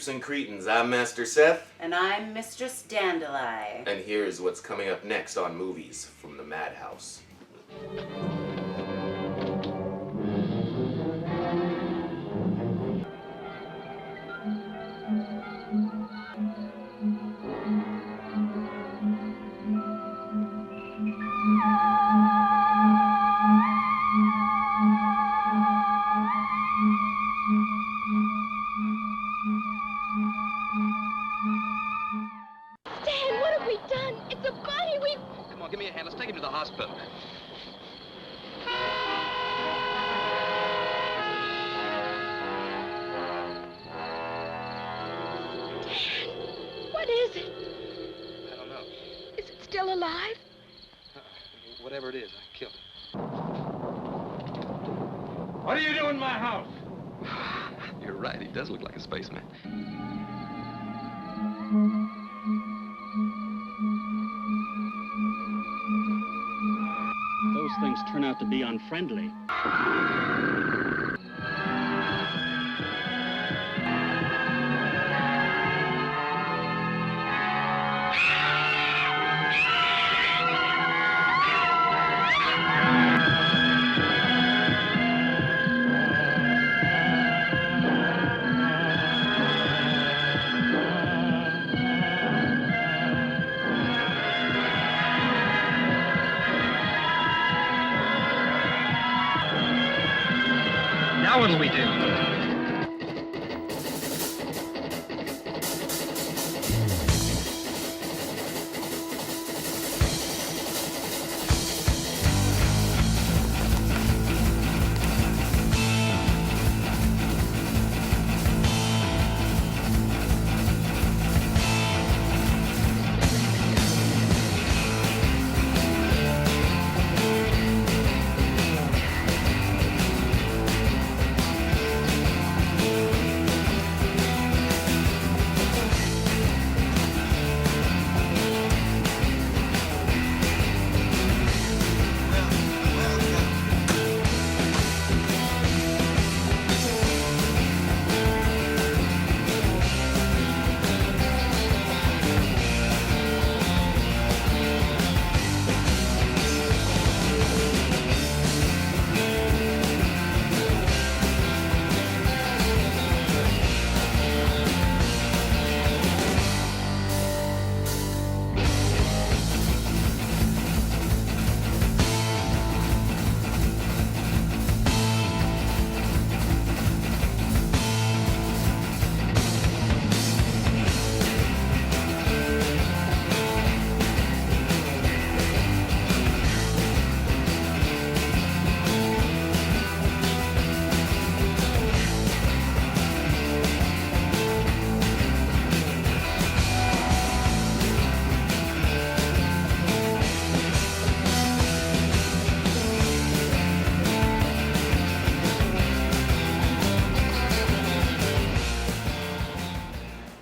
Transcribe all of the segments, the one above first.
Creeps and Cretins. I'm Master Seth. And I'm Mistress Dandelion. And here's what's coming up next on Movies from the Madhouse. Dan, what have we done? It's a body. We... Come on, give me a hand. Let's take him to the hospital. Dan, what is it? I don't know. Is it still alive? Whatever it is, I killed it. What are you doing in my house? You're right. He does look like a spaceman. Those things turn out to be unfriendly. Now what'll we do?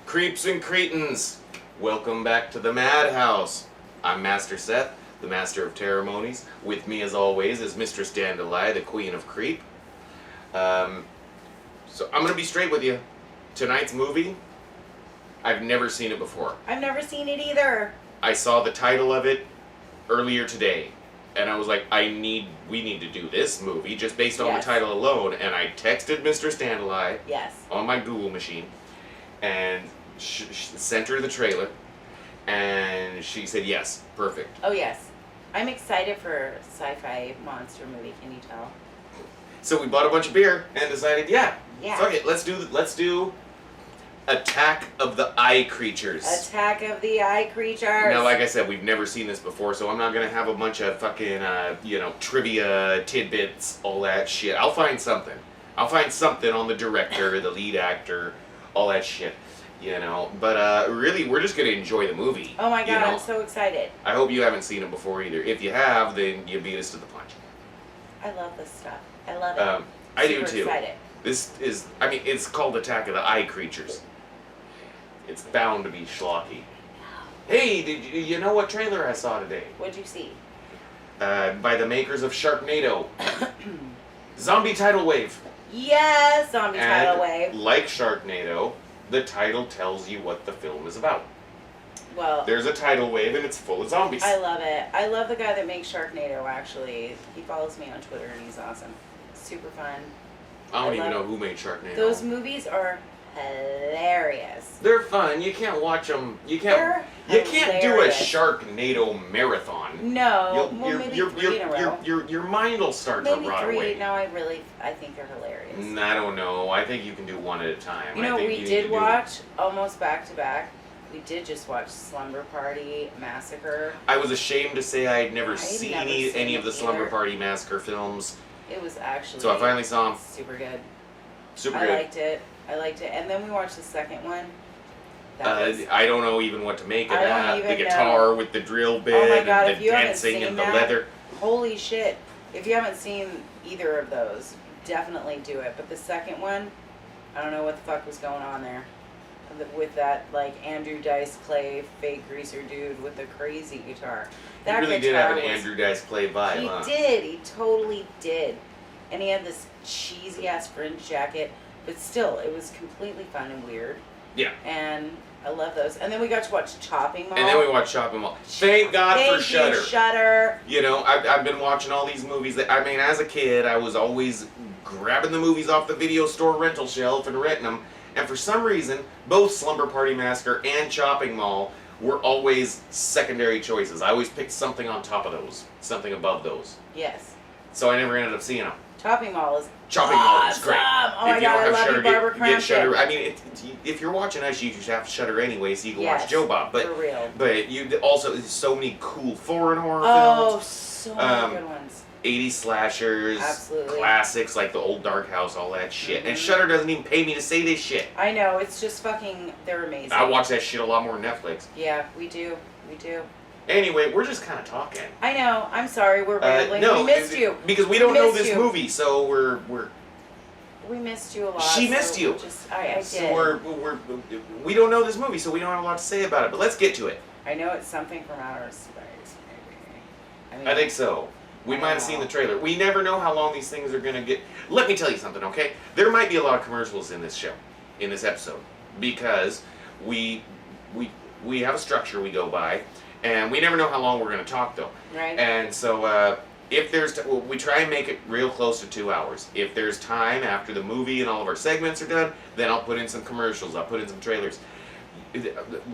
Creeps and Cretins, welcome back to the Madhouse. I'm Master Seth, the Master of Ceremonies. With me, as always, is Mistress Dandelion, the Queen of Creep. So I'm going to be straight with you. Tonight's movie, I've never seen it before. I've never seen it either. I saw the title of it earlier today, and I was like, we need to do this movie just based on Yes. the title alone. And I texted Mistress Dandelion Yes. on my Google machine and sent her the trailer, and she said yes, perfect. Oh, yes. I'm excited for a sci-fi monster movie, can you tell? So we bought a bunch of beer and decided, Yeah. fuck it, let's do Attack of the Eye Creatures. Attack of the Eye Creatures. Now, like I said, we've never seen this before, so I'm not gonna have a bunch of fucking trivia tidbits, all that shit. I'll find something on the director, the lead actor, all that shit. But really, we're just gonna enjoy the movie. Oh my god, you know? I'm so excited. I hope you haven't seen it before either. If you have, then you beat us to the punch. I love this stuff. I love it. I do Super too. excited. This is, it's called Attack of the Eye Creatures. It's bound to be schlocky. Hey, did you know what trailer I saw today? What'd you see? By the makers of Sharknado. Zombie Tidal Wave. Yes, zombie tidal And wave. like Sharknado, the title tells you what the film is about. Well, There's a tidal wave and it's full of zombies. I love it. I love the guy that makes Sharknado, actually. He follows me on Twitter and he's awesome. Super fun. I don't even love know who made Sharknado. Those movies are hilarious. They're fun. You can't watch them. You can't do a hilarious. Sharknado marathon. No, well, maybe 3 in a row. Your mind will start Maybe to rot 3. away. No, I think they're hilarious. I don't know. I think you can do one at a time. You know, I think we you need did to do- watch almost back to back. We did just watch Slumber Party Massacre. I was ashamed to say I had never I'd seen never any seen of the it Slumber either. Party Massacre films, It was actually so I finally saw them. super good. Super I good. liked it. And then we watched the second one. That was, I don't know even what to make of I don't that. The even guitar know. with the drill bit oh my god, and if the you haven't dancing seen and the that, leather. holy shit. If you haven't seen either of those, definitely do it. But the second one, I don't know what the fuck was going on there. With that, like, Andrew Dice Clay fake greaser dude with the crazy guitar. He That really did guitar have an was- Andrew Dice Clay vibe, He huh? did. He totally did. And he had this cheesy ass fringe jacket, but still, it was completely fun and weird. Yeah. And I love those. And then we got to watch Chopping Mall. And then we watched Shopping Mall. Thank God for Shudder. Shudder. You know, I've been watching all these movies. I mean, as a kid, I was always grabbing the movies off the video store rental shelf and renting them. And for some reason, both Slumber Party Massacre and Chopping Mall were always secondary choices. I always picked something on top of those, something above those. Yes. So I never ended up seeing them. Chopping Mall is Chopping Mall is awesome. great. Oh my If you god, don't I have love Shudder, you, Barbara get Crampton. Shudder. I mean, if you're watching us, you should have Shudder anyway, so you can watch Joe Bob. But for real. But you also so many cool foreign horror Oh, films. so many good ones. 80s slashers, Absolutely. classics like The Old Dark House, all that shit. And Mhm. Shudder doesn't even pay me to say this shit. I know, it's just fucking, they're amazing. I watch that shit a lot more than Netflix. Yeah, we do. We do. Anyway, we're just kind of talking. I know. I'm sorry. We're rambling. No, we missed you. because we don't know missed this you. movie, so we're We missed you a lot. She so missed you. I did. so we don't know this movie, so we don't have a lot to say about it. But let's get to it. I know it's something from outer space, maybe. I think so. We might have seen the trailer. We never know how long these things are going to get. Let me tell you something, okay? There might be a lot of commercials in this show, in this episode, because we have a structure we go by, and we never know how long we're going to talk, though. Right. And so if there's we try and make it real close to 2 hours. If there's time after the movie and all of our segments are done, then I'll put in some commercials. I'll put in some trailers.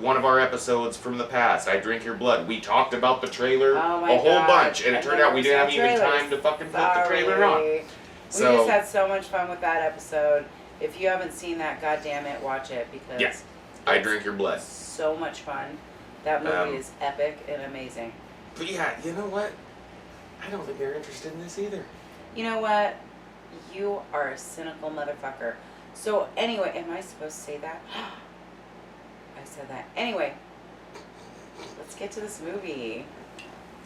One of our episodes from the past, I Drink Your Blood, we talked about the trailer Oh my a whole God. bunch, and it I turned out we never didn't saw have even trailers. time to fucking put the trailer on. We So just had so much fun with that episode. If you haven't seen that, goddamn it, watch it because Yeah. I Drink Your Blood. so much fun. That movie is epic and amazing. But yeah, you know what? I don't think they're interested in this either. You know what? You are a cynical motherfucker. So anyway, am I supposed to say that? I said that. Anyway, let's get to this movie.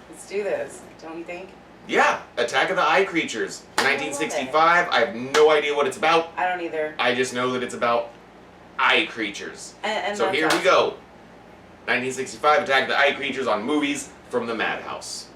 Let's do this, don't you think? Yeah, Attack of the Eye Creatures, I love 1965. I have no idea what it's about. I don't either. I just know that it's about eye creatures. And So that's here we awesome. go. 1965, Attack of the Eye Creatures on Movies from the Madhouse.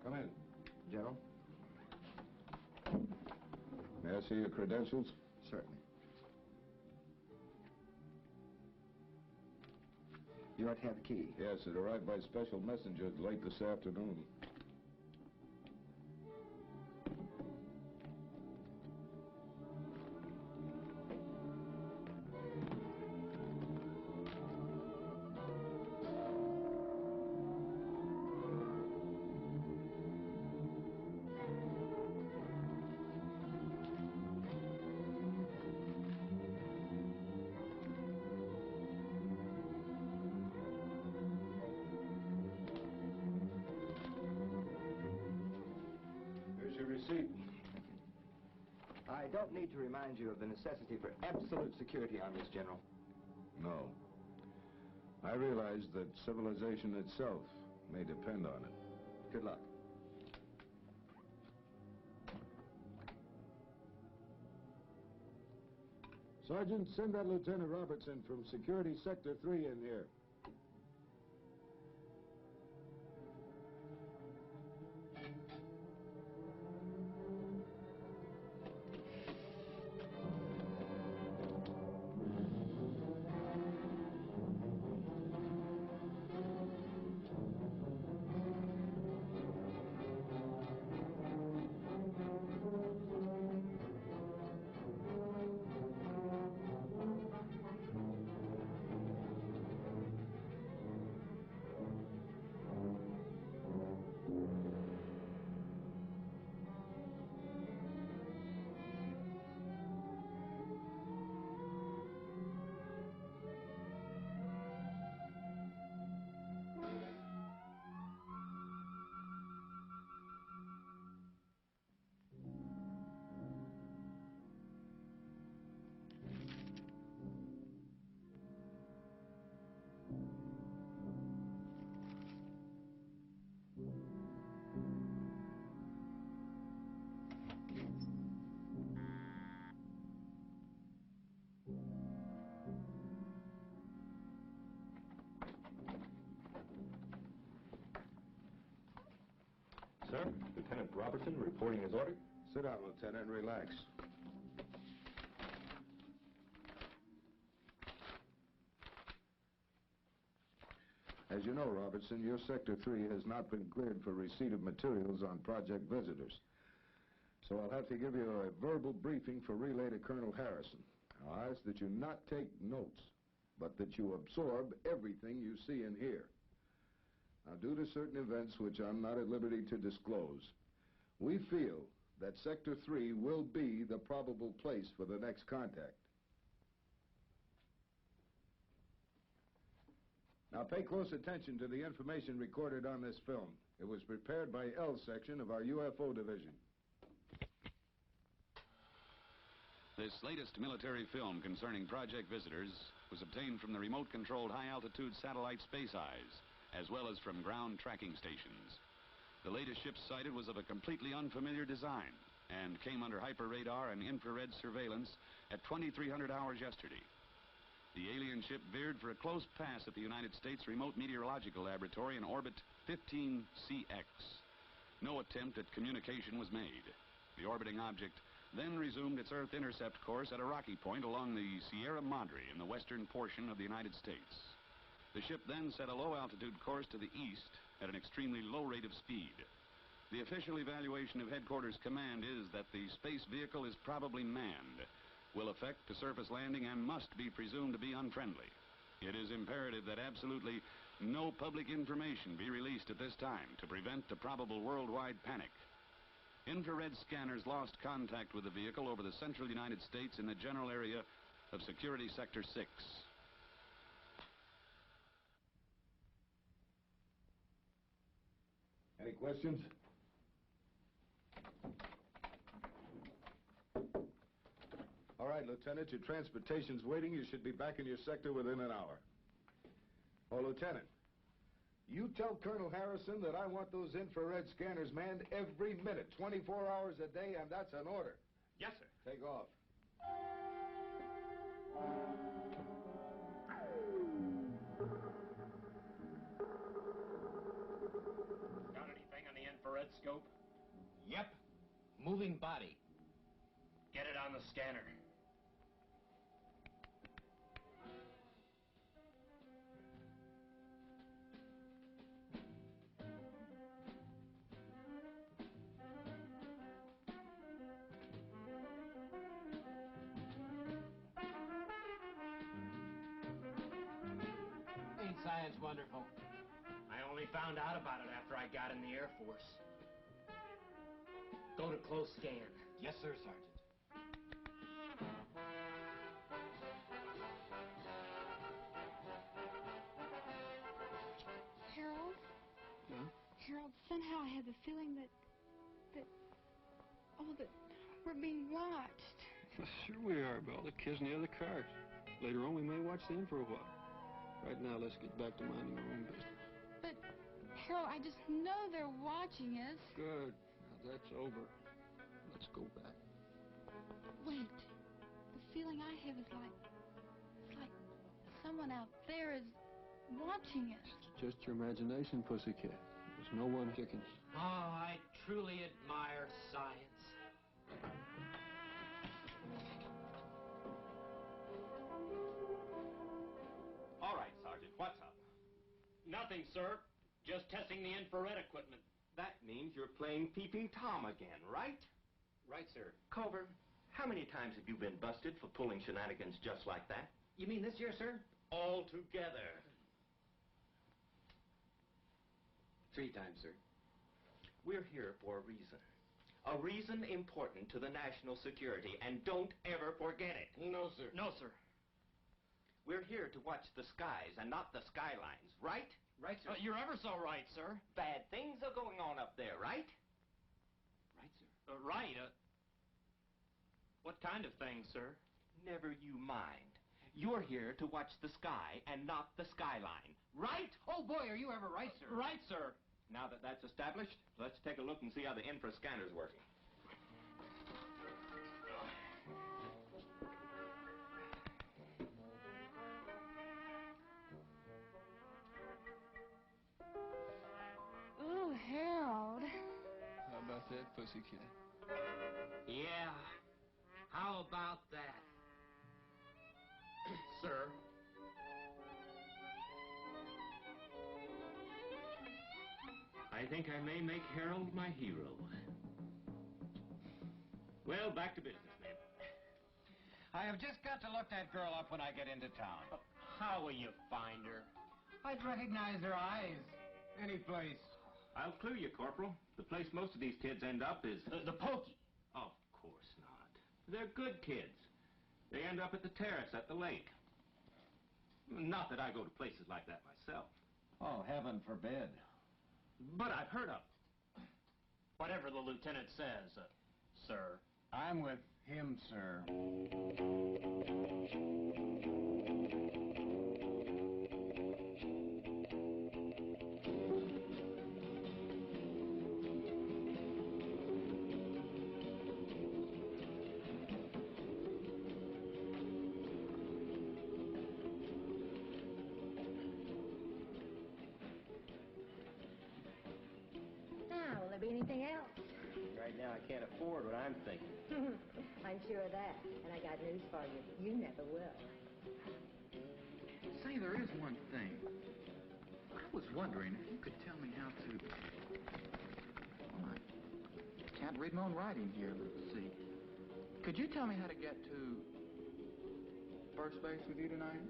Come in, General. May I see your credentials? Certainly. You ought to have the key. Yes, it arrived by special messenger late this afternoon. seat. I don't need to remind you of the necessity for absolute security on this, General. No. I realize that civilization itself may depend on it. Good luck. Sergeant, send that Lieutenant Robertson from Security Sector 3 in here. Sir, Lieutenant Robertson reporting his order. Sit down, Lieutenant, and relax. As you know, Robertson, your Sector 3 has not been cleared for receipt of materials on project visitors. So I'll have to give you a verbal briefing for relay to Colonel Harrison. I'll ask that you not take notes, but that you absorb everything you see and hear. Now, due to certain events which I'm not at liberty to disclose, we feel that Sector 3 will be the probable place for the next contact. Now, pay close attention to the information recorded on this film. It was prepared by L Section of our UFO Division. This latest military film concerning project visitors was obtained from the remote-controlled high-altitude satellite Space Eyes, as well as from ground tracking stations. The latest ship sighted was of a completely unfamiliar design and came under hyperradar and infrared surveillance at 2300 hours yesterday. The alien ship veered for a close pass at the United States Remote Meteorological Laboratory in orbit 15CX. No attempt at communication was made. The orbiting object then resumed its Earth intercept course at a rocky point along the Sierra Madre in the western portion of the United States. The ship then set a low-altitude course to the east at an extremely low rate of speed. The official evaluation of Headquarters Command is that the space vehicle is probably manned, will effect a surface landing, and must be presumed to be unfriendly. It is imperative that absolutely no public information be released at this time to prevent a probable worldwide panic. Infrared scanners lost contact with the vehicle over the central United States in the general area of Security Sector 6. Any questions? All right, Lieutenant, your transportation's waiting. You should be back in your sector within an hour. Oh, Lieutenant, you tell Colonel Harrison that I want those infrared scanners manned every minute, 24 hours a day, and that's an order. Yes, sir. Take off. Got anything on the infrared scope? Yep. Moving body. Get it on the scanner. Ain't science wonderful? I only found out about it after I got in the Air Force. Go to close scan. Yes, sir, Sergeant. Harold? Hmm? Harold, somehow I have the feeling that Oh, that we're being watched. Sure we are, Belle. The kids in the other cars. Later on, we may watch them for a while. Right now, let's get back to minding our own business. But, Harold, I just know they're watching us. Good. Now that's over. Let's go back. Wait. The feeling I have is like... It's like someone out there is watching us. It's just your imagination, pussycat. There's no one kicking. Oh, I truly admire science. All right, Sergeant, what's up? Nothing, sir. Just testing the infrared equipment. That means you're playing Peeping Tom again, right? Right, sir. Culver, how many times have you been busted for pulling shenanigans just like that? You mean this year, sir? All together. 3 times, sir. We're here for a reason. A reason important to the national security, and don't ever forget it. No, sir. No, sir. We're here to watch the skies and not the skylines, right? Right, sir. You're ever so right, sir. Bad things are going on up there, right? Right, sir. Right. What kind of things, sir? Never you mind. You're here to watch the sky and not the skyline, right? Oh, boy, are you ever right, sir. Right, sir. Now that that's established, let's take a look and see how the infra scanner's working. Ooh, Harold. How about that, pussycat? Yeah. How about that? Sir. I think I may make Harold my hero. Well, back to business, then. I have just got to look that girl up when I get into town. How will you find her? I'd recognize her eyes. Any place. I'll clue you, Corporal. The place most of these kids end up is... The pokey. Of course not. They're good kids. They end up at the terrace at the lake. Not that I go to places like that myself. Oh, heaven forbid. But I've heard of them. Whatever the lieutenant says, sir. I'm with him, sir. Now, will there be anything else? Right now, I can't afford what I'm thinking. I'm sure of that. And I got news for you. You never will. Say, there is one thing. I was wondering if you could tell me how to... Well, I can't read my own writing here. Let's see. Could you tell me how to get to first base with you tonight?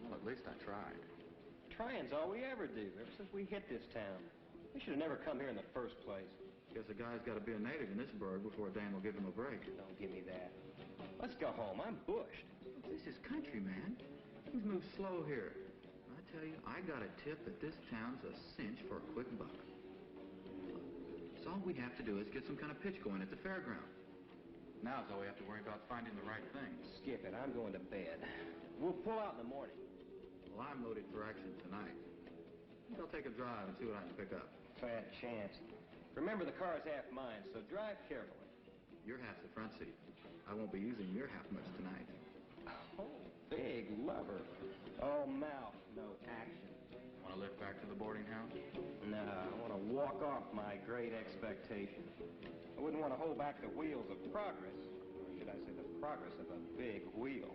Well, at least I tried. Trying's all we ever do, ever since we hit this town. We should have never come here in the first place. Guess a guy's got to be a native in this burg before Dan will give him a break. Don't give me that. Let's go home. I'm bushed. Look, this is country, man. Things move slow here. I tell you, I got a tip that this town's a cinch for a quick buck. So all we have to do is get some kind of pitch going at the fairground. Now's all we have to worry about finding the right thing. Skip it. I'm going to bed. We'll pull out in the morning. Well, I'm loaded for action tonight. I think I'll take a drive and see what I can pick up. Fat chance. Remember, the car's half mine, so drive carefully. Your half's the front seat. I won't be using your half much tonight. Oh, big lover. All mouth, no action. Want to lift back to the boarding house? No, I want to walk off my great expectation. I wouldn't want to hold back the wheels of progress. Or should I say the progress of a big wheel.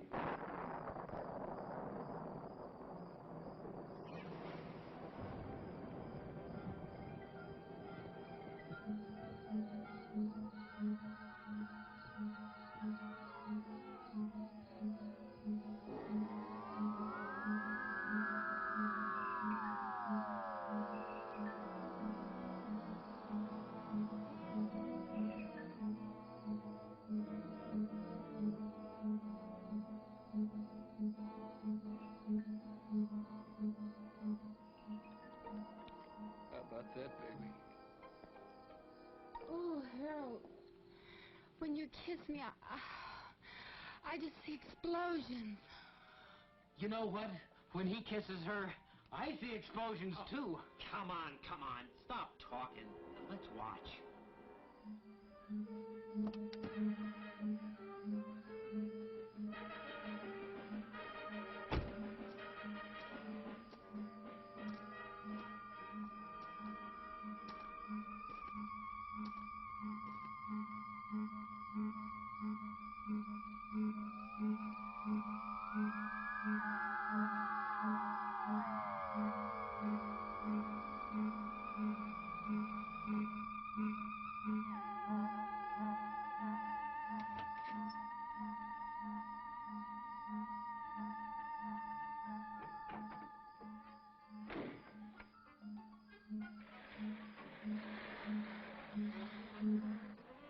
when you kiss me, I just see explosions. You know what? When he kisses her, I see explosions too. Come on. Stop talking. Let's watch.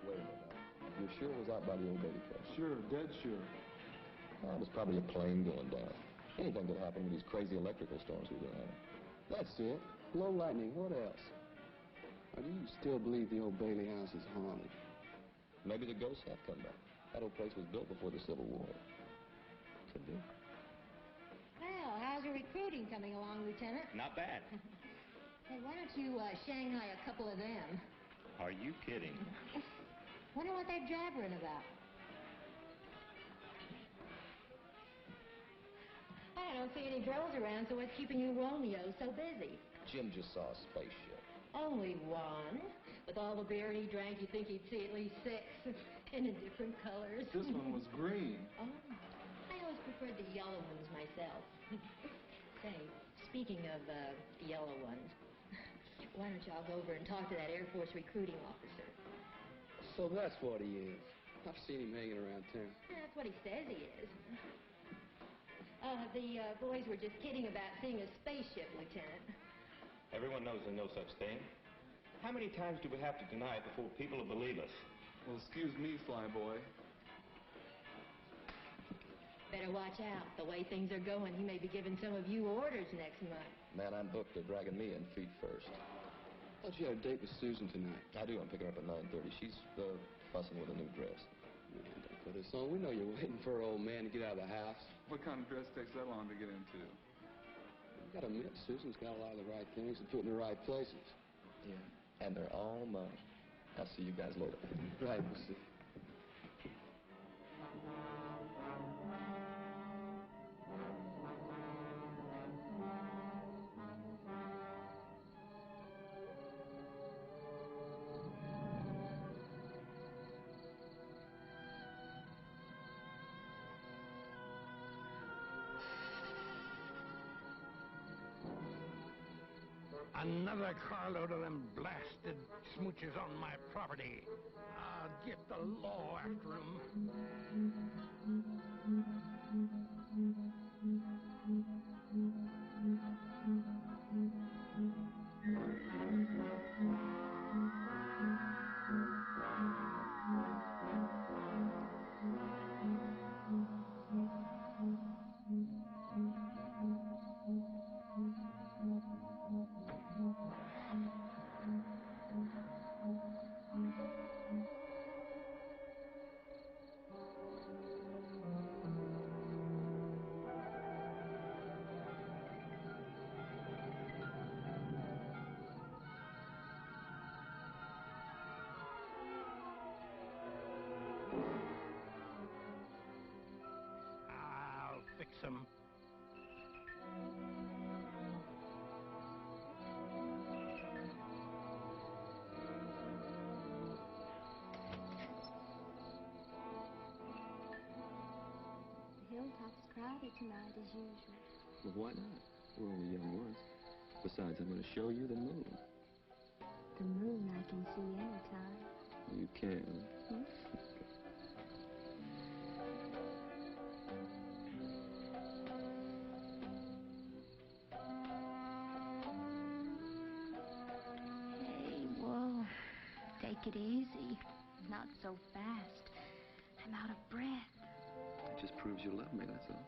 Wait a minute. You're sure it was out by the old Bailey place? Sure, dead sure. Well, it was probably a plane going down. Anything could happen with these crazy electrical storms we've been having. That's it. Low lightning, what else? Now, do you still believe the old Bailey house is haunted? Maybe the ghosts have come back. That old place was built before the Civil War. Could be. Well, how's your recruiting coming along, Lieutenant? Not bad. Hey, why don't you Shanghai a couple of them? Are you kidding? Wonder what they're jabbering about. I don't see any girls around, so what's keeping you Romeo so busy? Jim just saw a spaceship. Only one. With all the beer he drank, you'd think he'd see at least 6, and in different colors. This one was green. Oh, I always preferred the yellow ones myself. Say, speaking of yellow ones, why don't y'all go over and talk to that Air Force recruiting officer? So that's what he is. I've seen him hanging around town. That's what he says he is. The boys were just kidding about seeing a spaceship, Lieutenant. Everyone knows there's no such thing. How many times do we have to deny it before people will believe us? Well, excuse me, flyboy. Better watch out. The way things are going, he may be giving some of you orders next month. Man, I'm booked. They're dragging me in feet first. Thought you had a date with Susan tonight. I do. I'm picking her up at 9:30. She's fussing with a new dress. Man, don't put us on. We know you're waiting for an old man to get out of the house. What kind of dress takes that long to get into? You gotta admit, Susan's got a lot of the right things to put in the right places. Yeah. And they're all mine. I'll see you guys later. Right, we'll see. Another carload of them blasted smooches on my property. I'll get the law after 'em. I'll fix 'em. The hilltop's crowded tonight as usual. Well, why not? We're only young once. Besides, I'm going to show you the moon. The moon I can see anytime. You can. Hmm? Hey, whoa. Take it easy. Not so fast. I'm out of breath. It just proves you love me, that's all.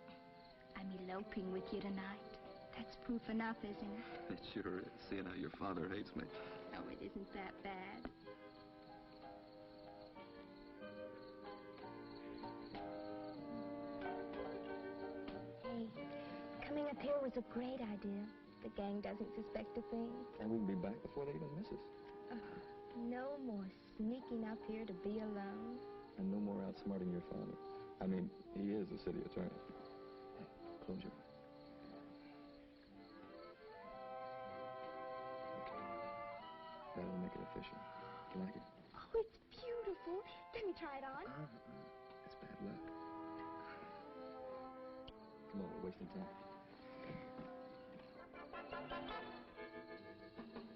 I'm eloping with you tonight. That's proof enough, isn't it? It sure is, seeing how your father hates me. Oh, it isn't that bad. Coming up here was a great idea. The gang doesn't suspect a thing. And we can be back before they even miss us. No more sneaking up here to be alone. And no more outsmarting your father. I mean, he is the city attorney. Hey, close your eyes. That'll make it official. You like it? Oh, it's beautiful. Let me try it on. It's bad luck. Come on, we're wasting time.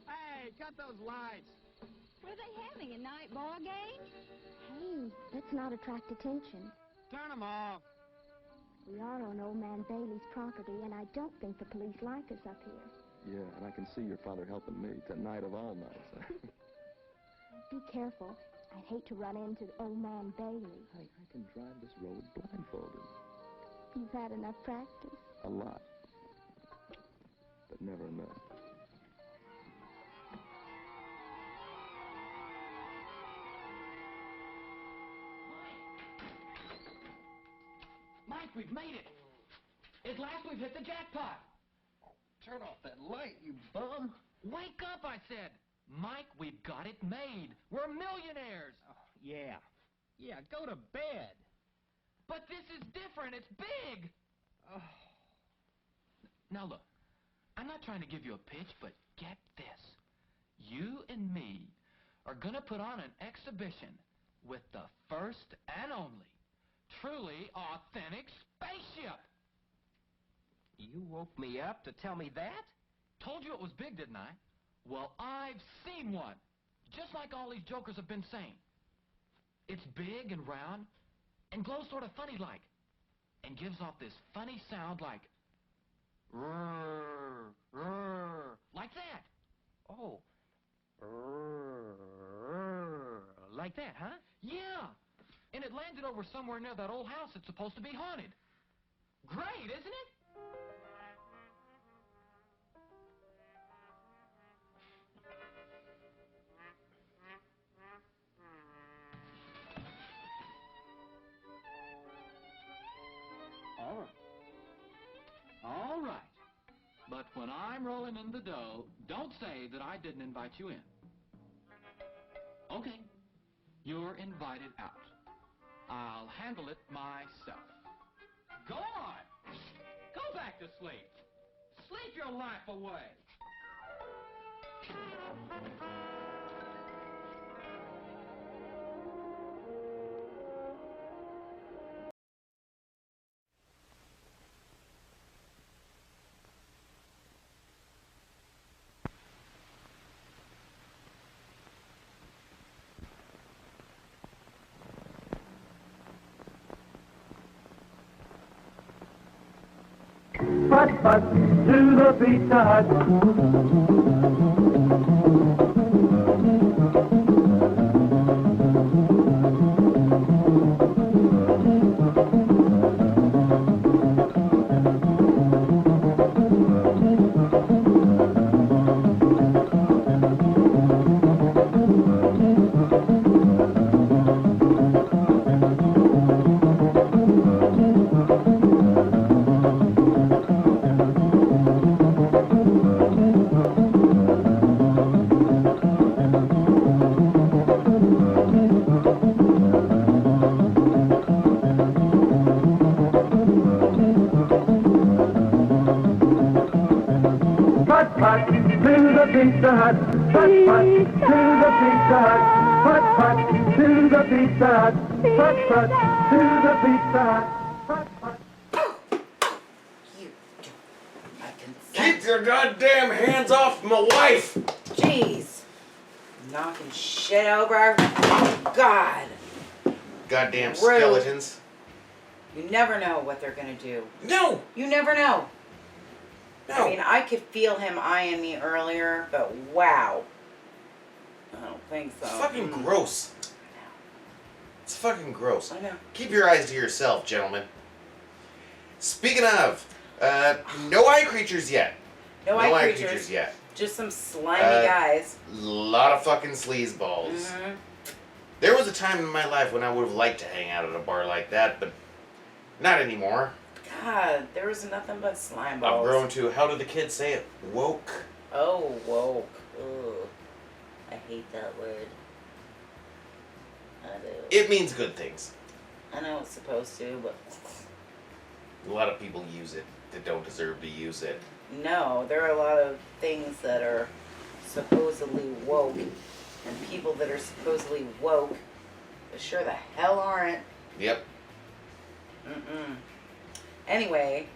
Hey, cut those lights. What are they having, a night ball game? Hey, let's not attract attention. Turn them off. We are on Old Man Bailey's property, and I don't think the police like us up here. Yeah, and I can see your father helping me tonight of all nights. Be careful. I'd hate to run into Old Man Bailey. I can drive this road blindfolded. You've had enough practice. A lot. But never enough. Mike, we've made it. At last we've hit the jackpot. Turn off that light, you bum. Wake up, I said. Mike, we've got it made. We're millionaires. Oh, yeah. Yeah, go to bed. But this is different. It's big. Oh. Now, look. I'm not trying to give you a pitch, but get this. You and me are going to put on an exhibition with the first and only truly authentic spaceship. You woke me up to tell me that? Told you it was big, didn't I? Well, I've seen one. Just like all these jokers have been saying. It's big and round and glows sort of funny-like and gives off this funny sound like rrrr, rrrr, like that. Oh. Rrrr, rrrr, like that, huh? Yeah. And it landed over somewhere near that old house that's supposed to be haunted. Great, isn't it? All right. All right. But when I'm rolling in the dough, don't say that I didn't invite you in. Okay. You're invited out. I'll handle it myself. Go on. Go back to sleep. Sleep your life away. Hut, hut, to the Pizza Hut. Pizza Hut, hut, hut, to the Pizza Hut, hut, hut, to the Pizza Hut, hut, hut, to the Pizza Hut, hut, hut. You don't. My consent. Keep your goddamn hands off my wife! Jeez. Knocking shit over. Oh, God. Goddamn Rude. skeletons. You never know what they're gonna do. No! You never know. No. I mean, I could feel him eyeing me earlier, but wow. I don't think so. It's fucking gross. It's fucking gross. I know. Keep your eyes to yourself, gentlemen. Speaking of, no eye creatures yet. No eye creatures yet. Just some slimy guys. Lot of fucking sleazeballs. Mm-hmm. There was a time in my life when I would have liked to hang out at a bar like that, but not anymore. God, there was nothing but slime I've balls. grown to, how do the kids say it? Woke. Oh, woke. Ugh. I hate that word. I do. It means good things. I know it's supposed to, but A lot of people use it that don't deserve to use it. no, there are a lot of things that are supposedly woke, and people that are supposedly woke, but sure the hell aren't. Yep. Mm-mm. Anyway,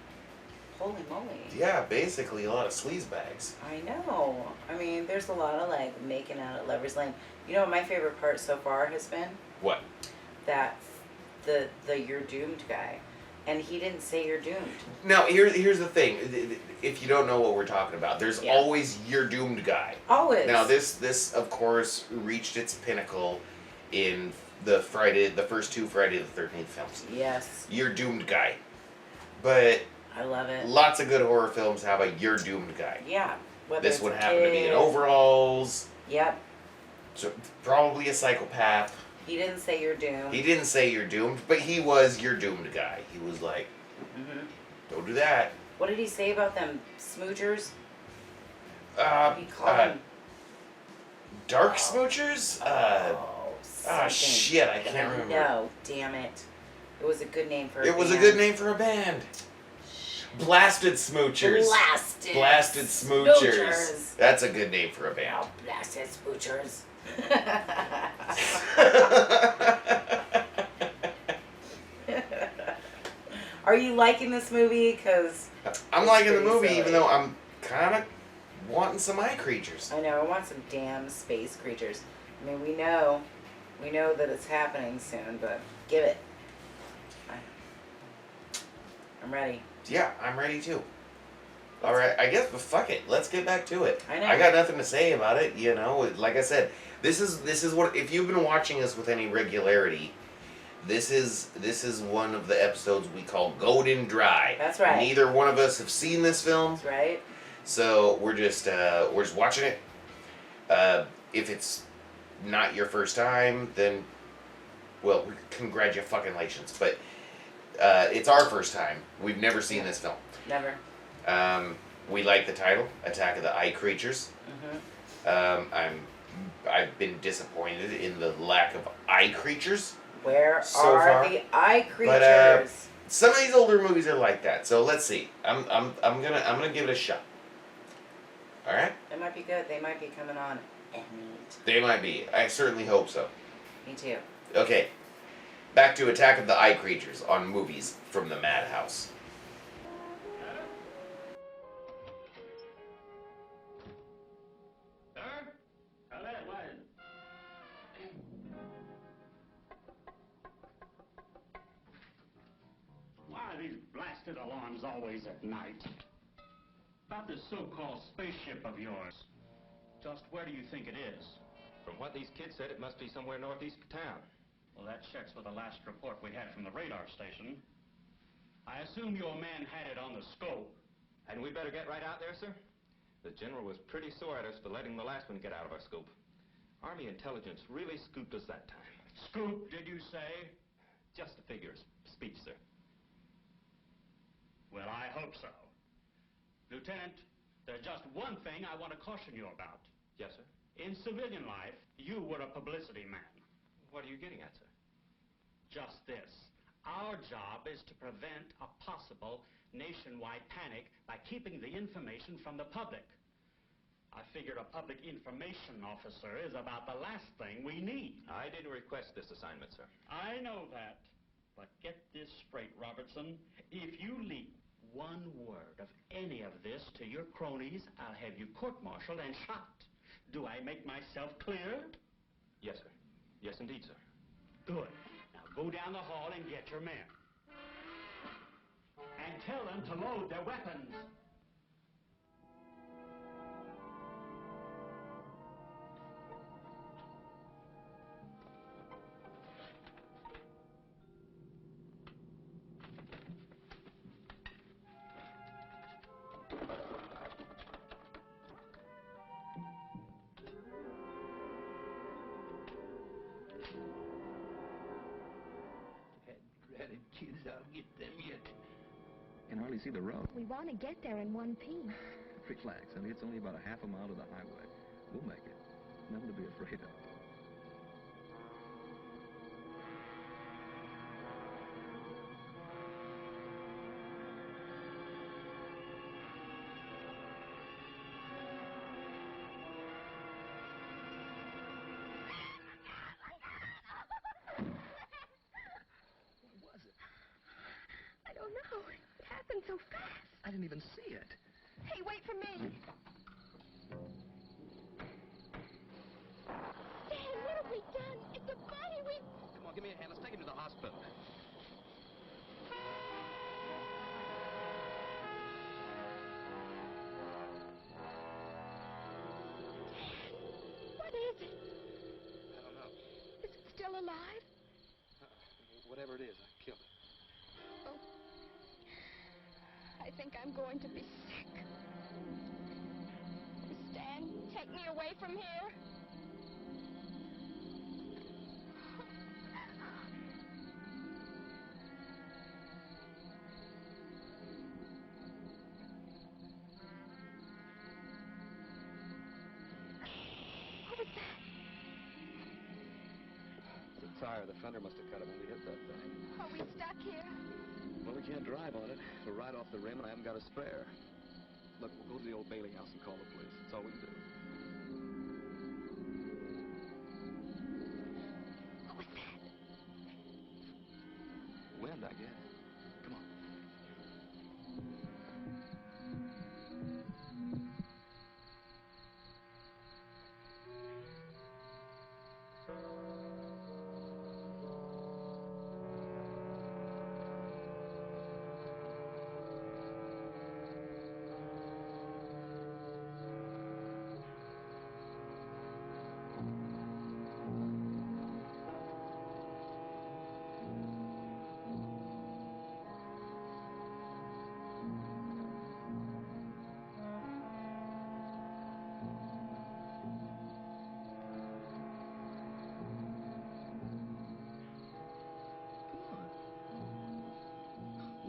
holy moly. Yeah, basically a lot of sleaze bags. I know. I mean, there's a lot of like making out at Lover's Lane. You know what my favorite part so far has been? What? That the you're doomed guy. And he didn't say you're doomed. Now, here's the thing. If you don't know what we're talking about, there's Yeah. always your doomed guy. Always. Now, this of course reached its pinnacle in the first two Friday the 13th films. Yes. Your doomed guy. But I love it. lots of good horror films have a your doomed guy. Yeah. Whether This it's one a happened to be in kid. overalls. Yep. So probably a psychopath. He didn't say you're doomed. He didn't say you're doomed, but he was your doomed guy. He was like, don't do that. What did he say about them smoochers? He called them Dark smoochers? Shit, I can't remember. No, damn it. It was a good name for a It was a band. good name for a band. Blasted Smoochers. Blasted Smoochers. That's a good name for a band. Oh, blasted smoochers. Are you liking this movie? Because I'm liking the movie, even though I'm kind of wanting some eye creatures. I know, I want some damn space creatures. I mean, we know that it's happening soon, but give it. I'm ready. Yeah, I'm ready too. All right, I guess, but fuck it. Let's get back to it. I know. I got nothing to say about it. You know, like I said, this is what, if you've been watching us with any regularity, this is one of the episodes we call Golden Dry. That's right. Neither one of us have seen this film. That's right. So we're just watching it. If it's not your first time, then, well, congratulations. But it's our first time. We've never seen this film. Never. We like the title, Attack of the Eye Creatures. I've been disappointed in the lack of eye creatures. Where so are far. the eye creatures? But some of these older movies are like that. So let's see. I'm gonna give it a shot. All right. They might be good. They might be coming on any. They might be. I certainly hope so. Me too. Okay. Back to Attack of the Eye Creatures on Movies from the Madhouse. Why are these blasted alarms always at night? About this so-called spaceship of yours. Just where do you think it is? From what these kids said, it must be somewhere northeast of town. Well, that checks with the last report we had from the radar station. I assume your man had it on the scope. Hadn't we better get right out there, sir? The general was pretty sore at us for letting the last one get out of our scope. Army intelligence really scooped us that time. Scoop, did you say? Just a figure of speech, sir. Well, I hope so. Lieutenant, there's just one thing I want to caution you about. Yes, sir. In civilian life, you were a publicity man. What are you getting at, sir? Just this. Our job is to prevent a possible nationwide panic by keeping the information from the public. I figure a public information officer is about the last thing we need. I didn't request this assignment, sir. I know that. But get this straight, Robertson. If you leak one word of any of this to your cronies, I'll have you court-martialed and shot. Do I make myself clear? Yes, sir. Yes, indeed, sir. Good. Now go down the hall and get your men. And tell them to load their weapons. Dreaded kids, I'll get them yet. hardly see the road. We want to get there in one piece. Relax, honey. It's only about a half a mile to the highway. We'll make it. Nothing to be afraid of. I don't know. It happened so fast. I didn't even see it. Hey, wait for me. Stan, what have we done? It's a body. Come on, give me a hand. Let's take him to the hospital. What is it? I don't know. Is it still alive? Whatever it is, I killed it. Oh. I think I'm going to be sick. Stan, take me away from here. What was that? The tire, the fender must have cut it when we hit that thing. Are we stuck here? Well, we can't drive on it. We're right off the rim, and I haven't got a spare. Look, we'll go to the old Bailey house and call the police. That's all we can do. What was that? Wind, I guess. Come on.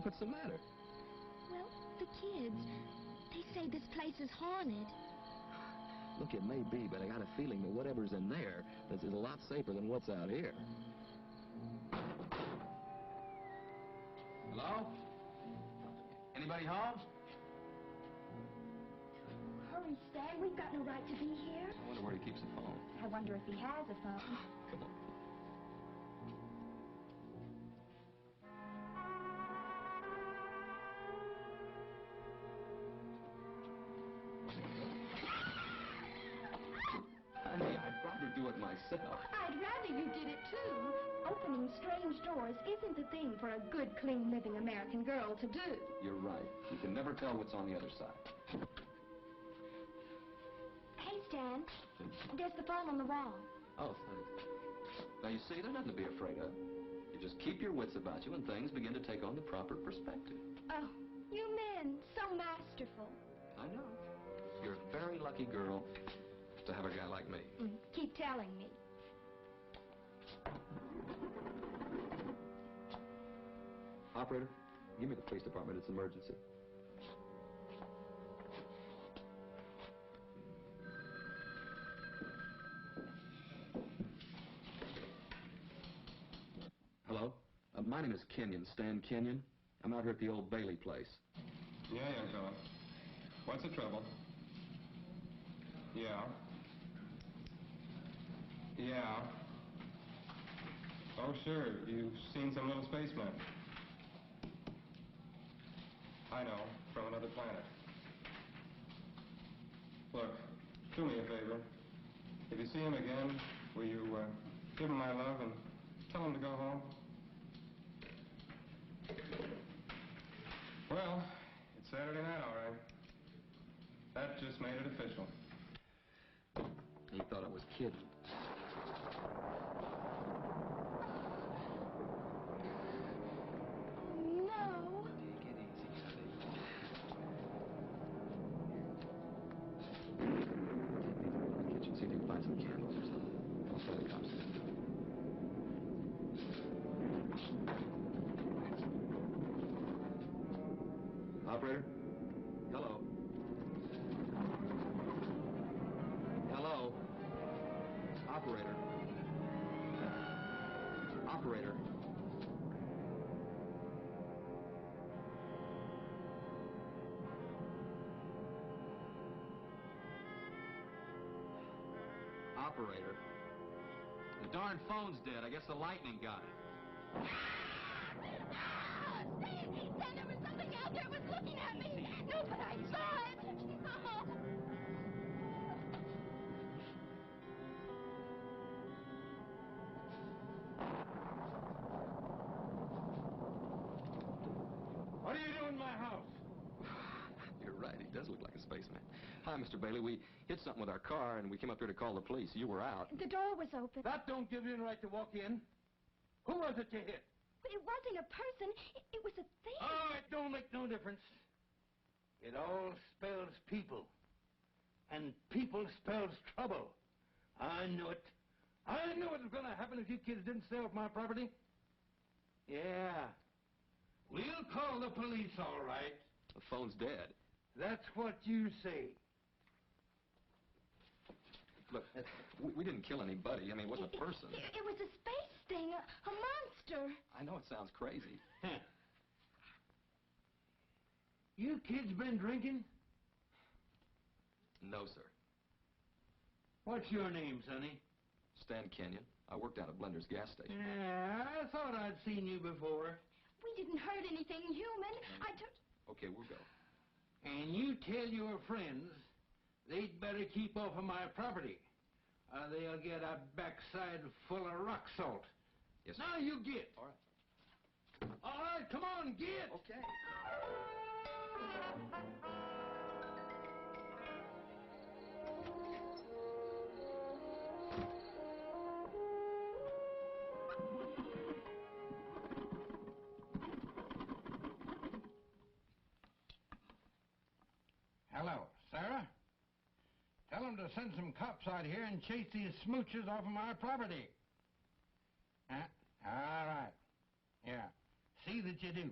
What's the matter? Well, the kids, they say this place is haunted. Look, it may be, but I got a feeling that whatever's in there is a lot safer than what's out here. Hello? Anybody home? Hurry, Stan. We've got no right to be here. I wonder where he keeps the phone. I wonder if he has a phone. Come on. Honey, I'd rather do it myself. I'd rather you did it, too. Opening strange doors isn't the thing for a good, clean, living American girl to do. You're right. You can never tell what's on the other side. Hey, Stan. There's the phone on the wall. Oh, thanks. Now, you see, there's nothing to be afraid of. You just keep your wits about you and things begin to take on the proper perspective. Oh, you men, so masterful. I know. You're a very lucky girl to have a guy like me. Keep telling me. Operator, give me the police department. It's an emergency. Hello? My name is Kenyon, Stan Kenyon. I'm out here at the old Bailey place. Yeah, young fella. What's the trouble? Yeah. Yeah. Oh, sure. You've seen some little spaceman. I know, from another planet. Look, do me a favor. If you see him again, will you give him my love and tell him to go home? Well, it's Saturday night, all right. That just made it official. He thought I was kidding. No. Take it easy, honey. Take these over to the kitchen, see if you can find some candles or something. I'll tell the cops. Operator? Hello? Hello? Operator? Operator? Operator? The darn phone's dead. I guess the lightning got it. Son, there was something out there. It was looking at me. No, but I saw it. Oh. What are you doing in my house? You're right. He does look like a spaceman. Hi, Mr. Bailey. We hit something with our car, and we came up here to call the police. You were out. The door was open. That don't give you the right to walk in. Who was it you hit? It wasn't a person. It was a thing. Oh, it don't make no difference. It all spells people. And people spells trouble. I knew it. I knew it was going to happen if you kids didn't stay off my property. Yeah. We'll call the police, all right. The phone's dead. That's what you say. Look, we didn't kill anybody. I mean, it wasn't a person. It was a space thing, a monster. I know it sounds crazy. Huh. You kids been drinking? No, sir. What's your name, sonny? Stan Kenyon. I work down at Blender's gas station. Yeah, I thought I'd seen you before. We didn't hurt anything human. Okay, we'll go. And you tell your friends they'd better keep off of my property, or they'll get a backside full of rock salt. Yes, sir. Now you get. All right. All right, come on, get. Okay. Hello, Sarah. Tell them to send some cops out here and chase these smoochers off of my property. Huh? All right. Yeah. See that you do.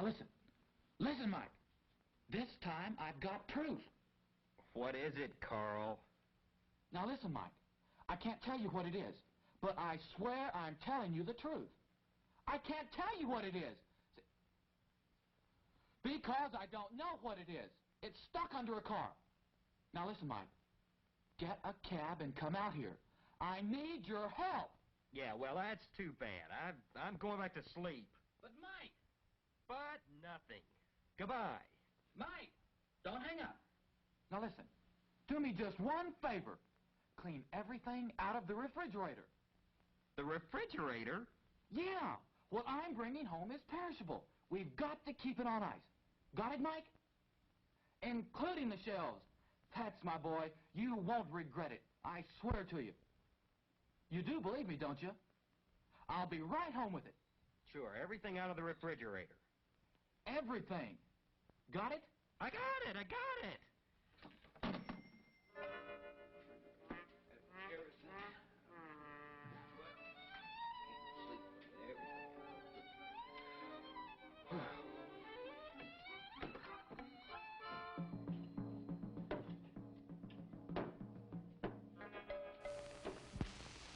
Now listen. Listen, Mike. This time I've got proof. What is it, Carl? Now listen, Mike. I can't tell you what it is, but I swear I'm telling you the truth. I can't tell you what it is. Because I don't know what it is. It's stuck under a car. Now listen, Mike. Get a cab and come out here. I need your help. Yeah, well, that's too bad. I'm going back to sleep. But Mike! But nothing. Goodbye. Mike! Don't hang up. Now listen. Do me just one favor. Clean everything out of the refrigerator. The refrigerator? Yeah. What I'm bringing home is perishable. We've got to keep it on ice. Got it, Mike? Including the shelves. That's my boy. You won't regret it. I swear to you. You do believe me, don't you? I'll be right home with it. Sure, everything out of the refrigerator. Everything. Got it? I got it! I got it!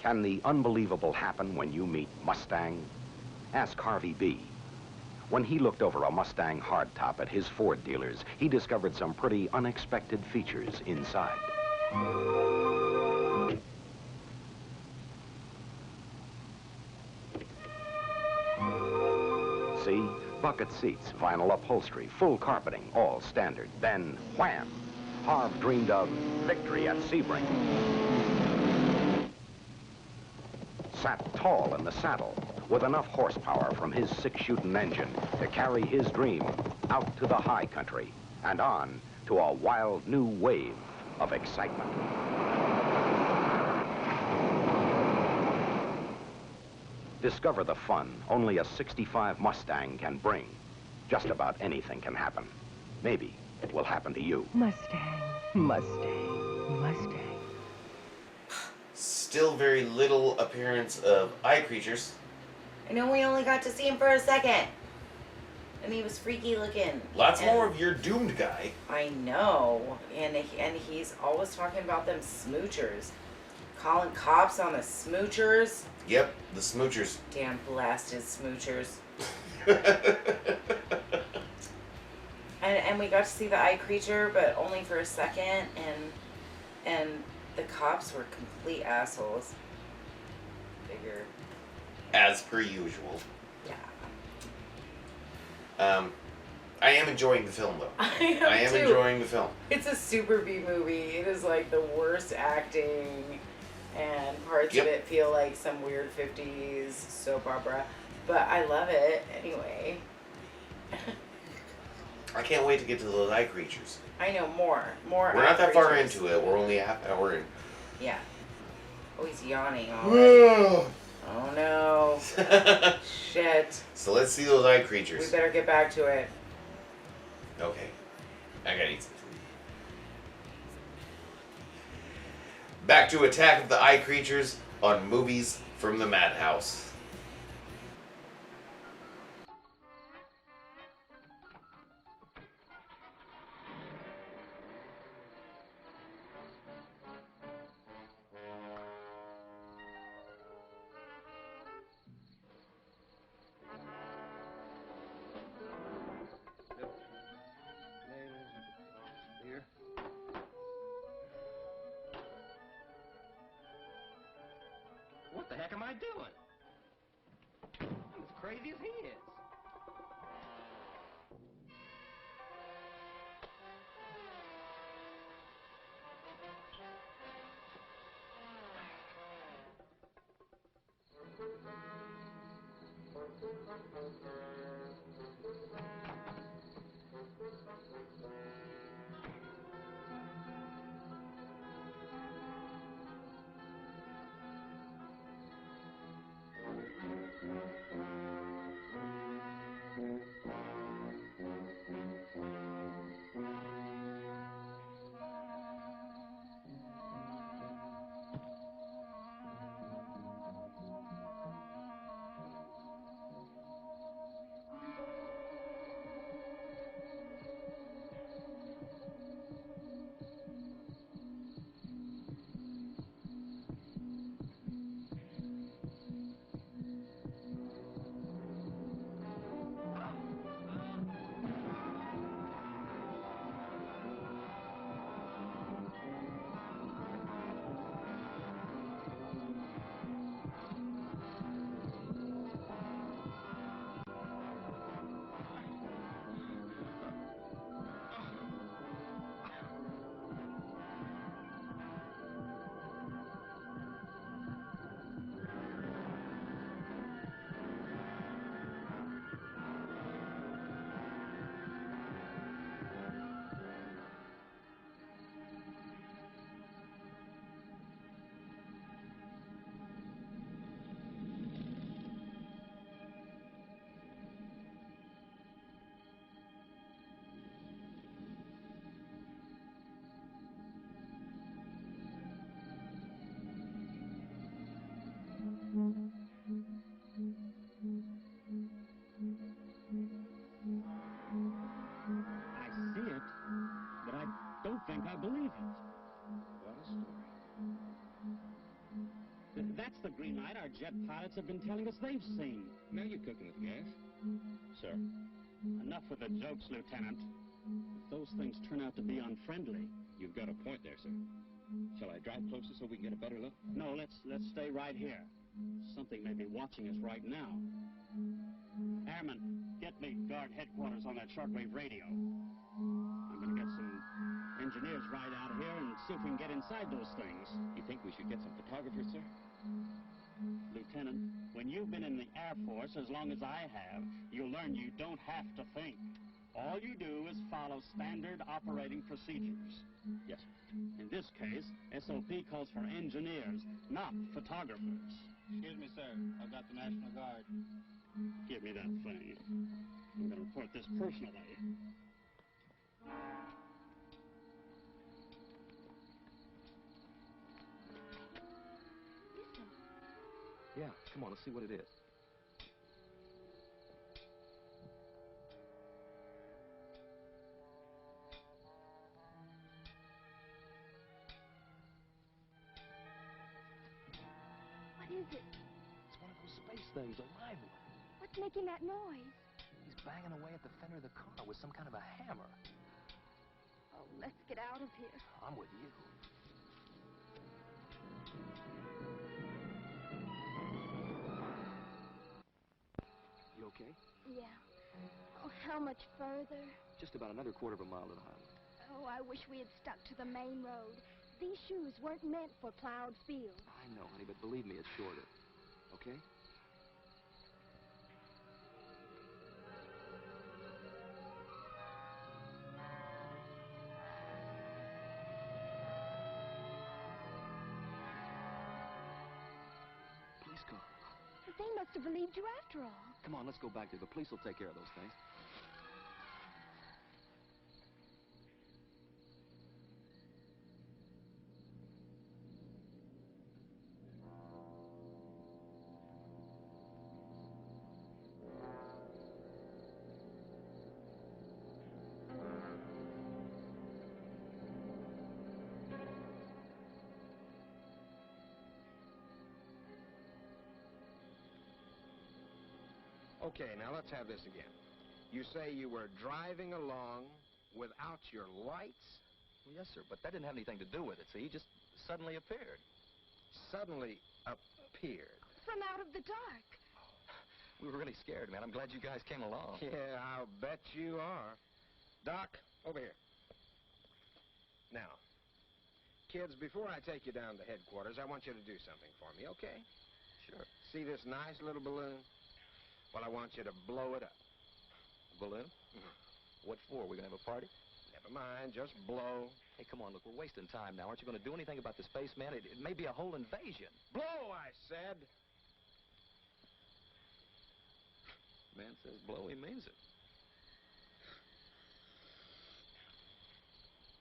Can the unbelievable happen when you meet Mustang? Ask Harvey B. When he looked over a Mustang hardtop at his Ford dealers, he discovered some pretty unexpected features inside. See? Bucket seats, vinyl upholstery, full carpeting, all standard. Then, wham! Harv dreamed of victory at Sebring. Sat tall in the saddle with enough horsepower from his six-shooting engine to carry his dream out to the high country and on to a wild new wave of excitement. Discover the fun only a '65 Mustang can bring. Just about anything can happen. Maybe it will happen to you. Mustang, Mustang, Mustang. Still very little appearance of eye creatures. I know we only got to see him for a second. And he was freaky looking. Lots more of your doomed guy. I know. And he's always talking about them smoochers. Calling cops on the smoochers. Yep, the smoochers. Damn blasted smoochers. and we got to see the eye creature, but only for a second. And the cops were complete assholes. Figure. As per usual. Yeah. I am enjoying the film, though. I am too. Enjoying the film. It's a super B movie. It is like the worst acting, and parts of it feel like some weird 50s soap opera. But I love it anyway. I can't wait to get to those eye creatures. I know, more. We're not that far into it. We're only a half hour in. Yeah. Oh, he's yawning already. Oh no. Shit. So let's see those eye creatures. We better get back to it. Okay. I gotta eat some food. Back to Attack of the Eye Creatures on Movies from the Madhouse. What the heck am I doing? I'm as crazy as he is. jet pilots have been telling us they've seen. Now you're cooking with gas. Sir, enough with the jokes, Lieutenant. If those things turn out to be unfriendly... You've got a point there, sir. Shall I drive closer so we can get a better look? No, let's stay right here. Something may be watching us right now. Airman, get me guard headquarters on that shortwave radio. I'm going to get some engineers right out here and see if we can get inside those things. You think we should get some photographers, sir? Lieutenant, when you've been in the Air Force as long as I have, you'll learn you don't have to think. All you do is follow standard operating procedures. Yes, sir. In this case, SOP calls for engineers, not photographers. Excuse me, sir. I've got the National Guard. Give me that thing. I'm going to report this personally. Listen. Yeah, come on, let's see what it is. What is it? It's one of those space things, a live one. What's making that noise? He's banging away at the fender of the car with some kind of a hammer. Oh, let's get out of here. I'm with you. You okay? Yeah. Oh, how much further? Just about another quarter of a mile to the highway. Oh, I wish we had stuck to the main road. These shoes weren't meant for plowed fields. I know, honey, but believe me, it's shorter. Okay? Police car. They must have believed you after all. Come on, let's go back there. The police will take care of those things. Okay, now let's have this again. You say you were driving along without your lights? Well, yes, sir, but that didn't have anything to do with it. See, he just suddenly appeared. Suddenly appeared? From out of the dark. We were really scared, man. I'm glad you guys came along. Yeah, I'll bet you are. Doc, over here. Now, kids, before I take you down to headquarters, I want you to do something for me, okay? Sure. See this nice little balloon? Well, I want you to blow it up. A balloon? Mm-hmm. What for? We're going to have a party? Never mind, just blow. Hey, come on, look, we're wasting time now. Aren't you going to do anything about the spaceman? It may be a whole invasion. Blow, I said. Man says blow, he means it.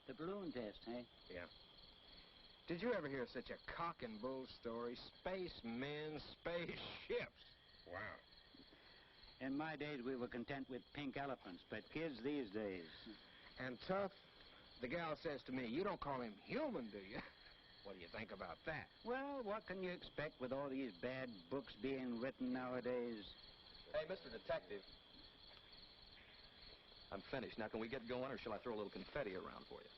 The balloon test, eh? Yeah. Did you ever hear such a cock and bull story? Spacemen, spaceships. Wow. In my days, we were content with pink elephants, but kids these days... And Tough, the gal says to me, you don't call him human, do you? What do you think about that? Well, what can you expect with all these bad books being written nowadays? Hey, Mr. Detective. I'm finished. Now, can we get going, or shall I throw a little confetti around for you?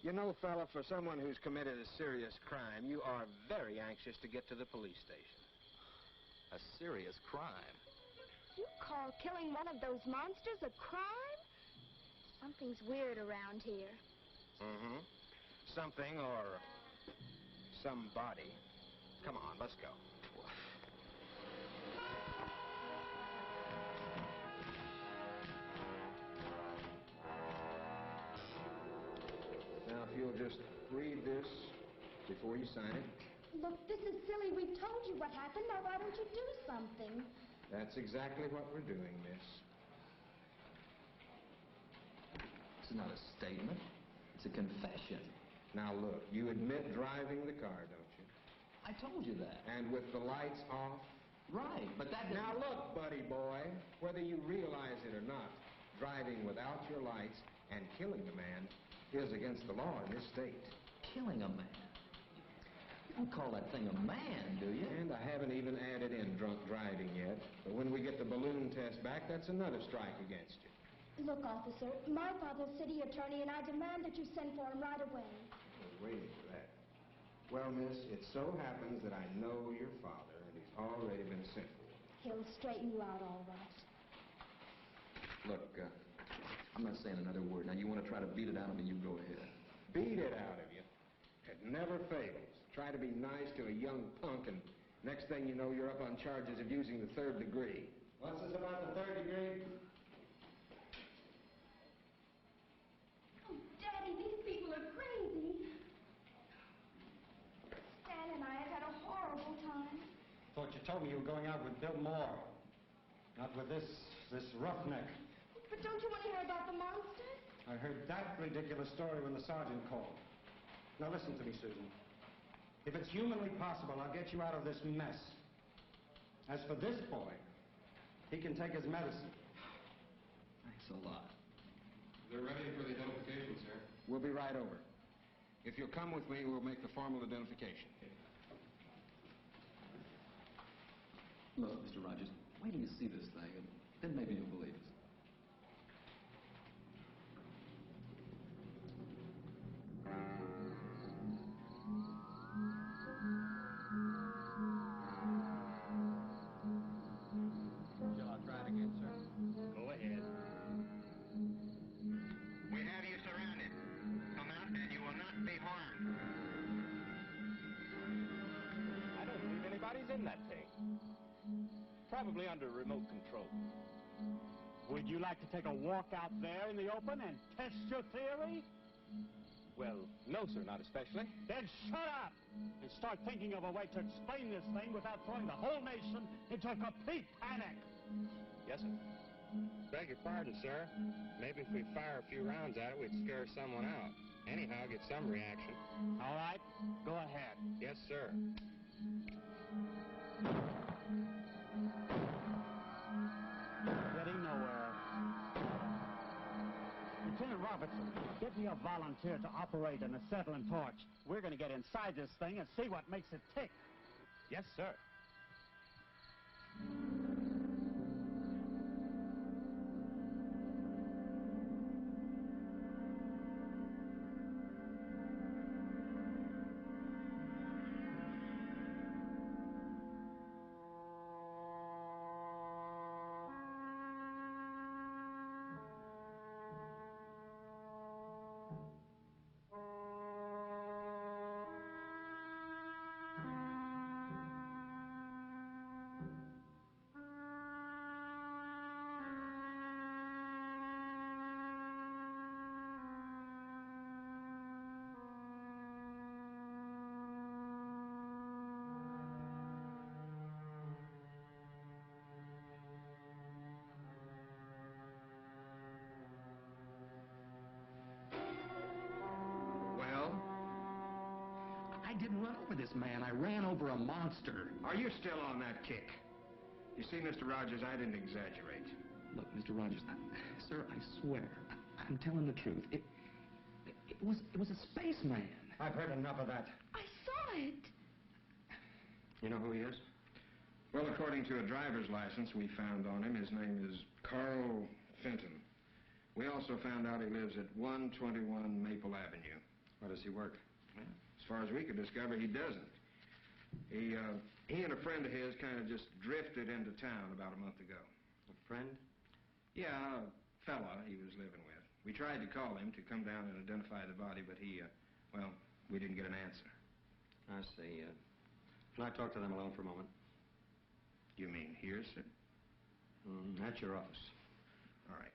You know, fella, for someone who's committed a serious crime, you are very anxious to get to the police station. A serious crime? You call killing one of those monsters a crime? Something's weird around here. Mm-hmm. Something or somebody. Come on, let's go. Now, if you'll just read this before you sign it. Look, this is silly. We've told you what happened. Now, why don't you do something? That's exactly what we're doing, miss. This is not a statement. It's a confession. Now, look, you admit driving the car, don't you? I told you that. And with the lights off? Right, but that... Now, look, buddy boy, whether you realize it or not, driving without your lights and killing the man is against the law in this state. Killing a man? You don't call that thing a man, do you? And I haven't even added in drunk driving yet. But when we get the balloon test back, that's another strike against you. Look, officer, my father's city attorney, and I demand that you send for him right away. I was waiting for that. Well, miss, it so happens that I know your father, and he's already been sent for. He'll straighten you out all right. Look, I'm not saying another word. Now, you want to try to beat it out of me, you go ahead. Beat it out of you. It never fails. Try to be nice to a young punk, and next thing you know, you're up on charges of using the 3rd degree. What's this about the 3rd degree? Oh, Daddy, these people are crazy. Stan and I have had a horrible time. Thought you told me you were going out with Bill Moore. Not with this roughneck. But don't you want to hear about the monster? I heard that ridiculous story when the sergeant called. Now listen to me, Susan. If it's humanly possible, I'll get you out of this mess. As for this boy, he can take his medicine. Thanks a lot. They're ready for the identification, sir. We'll be right over. If you'll come with me, we'll make the formal identification. Look, Mr. Rogers, wait till you see this thing, and then maybe you'll believe us. Shall I try it again, sir? Go ahead. We have you surrounded. Come out and you will not be harmed. I don't believe anybody's in that thing. Probably under remote control. Would you like to take a walk out there in the open and test your theory? Well, no, sir, not especially. Then shut up and start thinking of a way to explain this thing without throwing the whole nation into a complete panic. Yes, sir. Beg your pardon, sir. Maybe if we fire a few rounds at it, we'd scare someone out. Anyhow, get some reaction. All right, go ahead. Yes, sir. Getting nowhere. Lieutenant Robertson, get me a volunteer to operate an acetylene torch. We're going to get inside this thing and see what makes it tick. Yes, sir. I didn't run over this man. I ran over a monster. Are you still on that kick? You see, Mr. Rogers, I didn't exaggerate. Look, Mr. Rogers, sir, I swear, I'm telling the truth. It was a spaceman. I've heard enough of that. I saw it. You know who he is? Well, according to a driver's license we found on him, his name is Carl Fenton. We also found out he lives at 121 Maple Avenue. Where does he work? Well, as far as we could discover, he doesn't. He and a friend of his kind of just drifted into town about a month ago. A friend? Yeah, a fella he was living with. We tried to call him to come down and identify the body, but well, we didn't get an answer. I see. Can I talk to them alone for a moment? You mean here, sir? At your office. All right.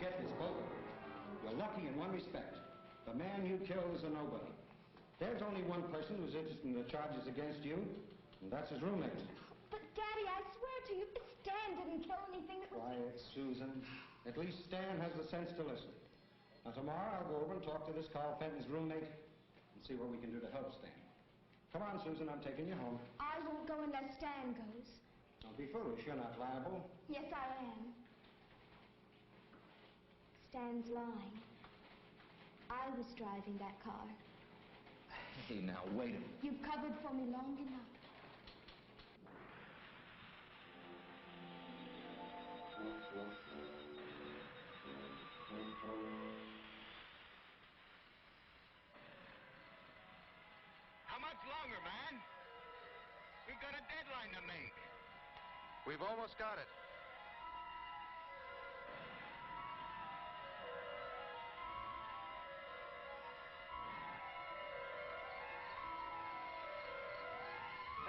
Get this, both of you. You're lucky in one respect. The man you killed is a nobody. There's only one person who's interested in the charges against you, and that's his roommate. But, Daddy, I swear to you, Stan didn't kill anything that was... Quiet, Susan. At least Stan has the sense to listen. Now, tomorrow I'll go over and talk to this Carl Fenton's roommate and see what we can do to help Stan. Come on, Susan, I'm taking you home. I won't go unless Stan goes. Don't be foolish, you're not liable. Yes, I am. Stan's lying. I was driving that car. Hey, now, wait a minute. You've covered for me long enough. How much longer, man? We've got a deadline to make. We've almost got it.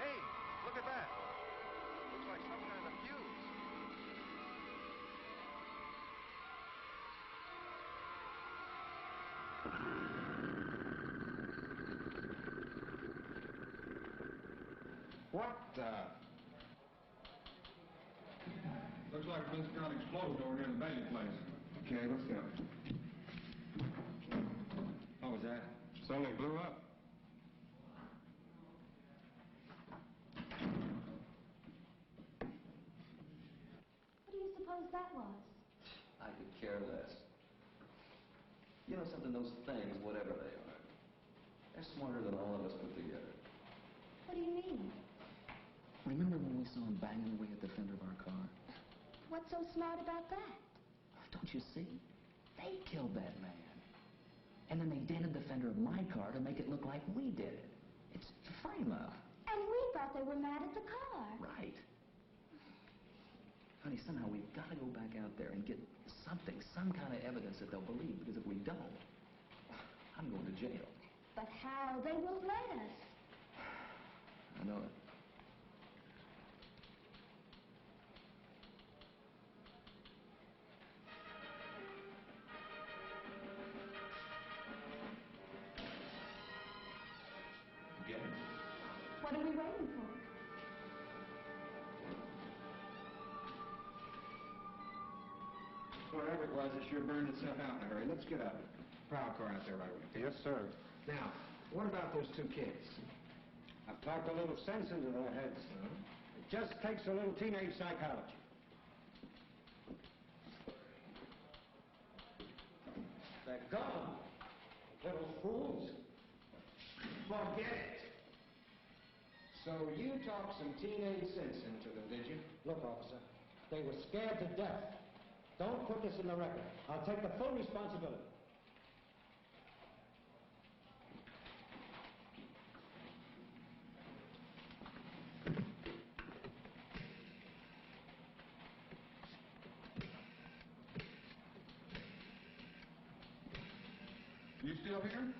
Hey, look at that. Looks like some kind of fuse. What the? Looks like this got exploded over near the bedding place. Okay, let's go. What was that? Something blew up. What do you suppose that was? I could care less. You know something, those things, whatever they are, they're smarter than all of us put together. What do you mean? Remember when we saw him banging away at the fender of our car? What's so smart about that? Don't you see? They killed that man. And then they dented the fender of my car to make it look like we did it. It's frame-up. And we thought they were mad at the car. Right. Honey, somehow we've got to go back out there and get something, some kind of evidence that they'll believe, because if we don't, I'm going to jail. But how? They won't let us. I know it. Get it? What are we waiting for? Whatever it was, it sure burned itself out in a hurry. Let's get a prowl car out there right away. Yes, sir. Now, what about those two kids? I've talked a little sense into their heads. It just takes a little teenage psychology. They're gone. Little fools. Forget it. So you talked some teenage sense into them, did you? Look, officer, they were scared to death. Don't put this in the record. I'll take the full responsibility. You still here?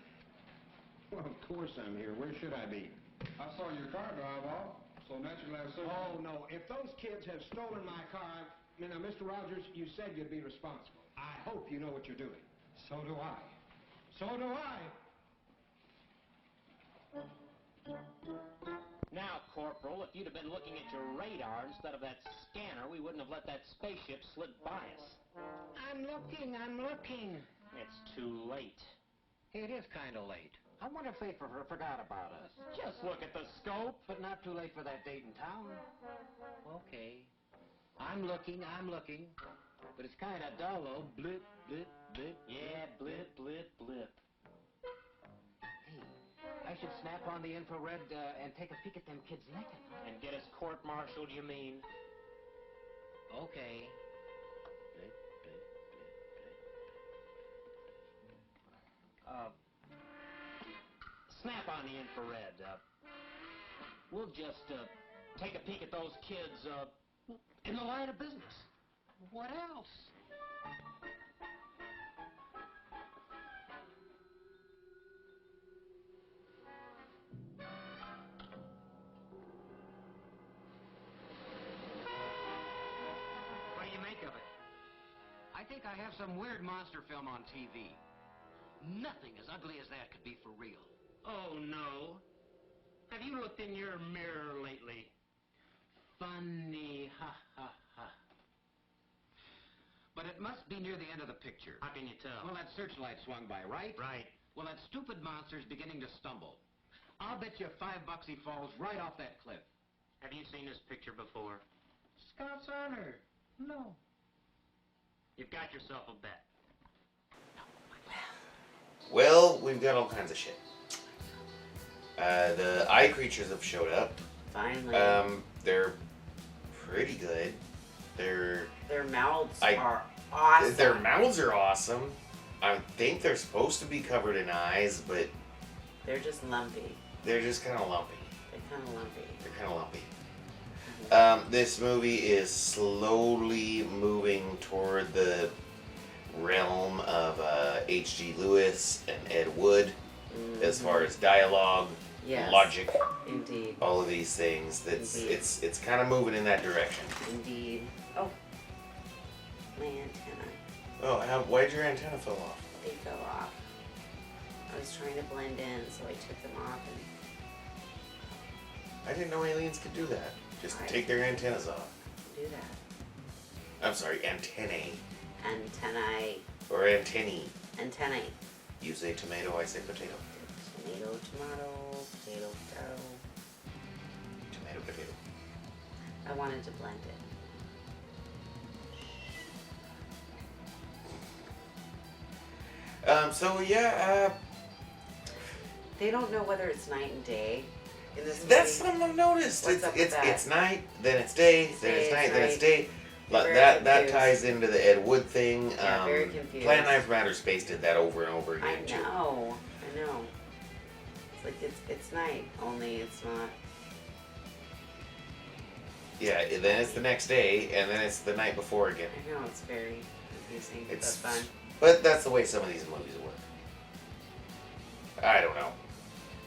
Well, of course I'm here. Where should I be? I saw your car drive off, so naturally I said... Oh, no. If those kids have stolen my car, now, Mr. Rogers, you said you'd be responsible. I hope you know what you're doing. So do I. So do I. Now, Corporal, if you'd have been looking at your radar instead of that scanner, we wouldn't have let that spaceship slip by us. I'm looking. It's too late. It is kind of late. I wonder if they forgot about us. Just look at the scope. But not too late for that date in town. Okay. I'm looking. But it's kind of dull, though. Blip, blip, blip. Yeah, blip, blip, blip. Hey, I should snap on the infrared and take a peek at them kids naked. And get us court-martialed, you mean? Okay. Blip, blip, blip, blip. Snap on the infrared. We'll just take a peek at those kids in the line of business. What else? What do you make of it? I think I have some weird monster film on TV. Nothing as ugly as that could be for real. Oh, no. Have you looked in your mirror lately? Funny, ha, ha, ha. But it must be near the end of the picture. How can you tell? Well, that searchlight swung by, right? Right. Well, that stupid monster's beginning to stumble. I'll bet you $5 he falls right off that cliff. Have you seen this picture before? Scout's honor. No. You've got yourself a bet. Well, we've got all kinds of shit. The eye creatures have showed up. Finally. They're pretty good. Their mouths are awesome. Their mouths are awesome. I think they're supposed to be covered in eyes, but they're just lumpy. They're just kind of lumpy. They're kind of lumpy. They're kind of lumpy. This movie is slowly moving toward the realm of H.G. Lewis and Ed Wood, as far as dialogue, logic, indeed, all of these things. It's kind of moving in that direction. Indeed. Oh, my antenna. Oh, why'd your antenna fall off? They fell off. I was trying to blend in, so I took them off. I didn't know aliens could do that. Just take their antennas off. Do that. I'm sorry, antennae. Antennae. Or antennae. Antennae. You say tomato, I say potato. Tomato, tomato, potato, potato. Tomato, potato. I wanted to blend it. They don't know whether it's night and day in this movie. That's something I've noticed. What's up with that? It's night, then it's day, then it's night, then it's day. Very That ties into the Ed Wood thing. Yeah, very confused. Plan 9 from Outer Space did that over and over again too. I know. It's like it's night, only it's not. Yeah, then it's the next day, and then it's the night before again. I know, it's very confusing, It's but fun. But that's the way some of these movies work. I don't know.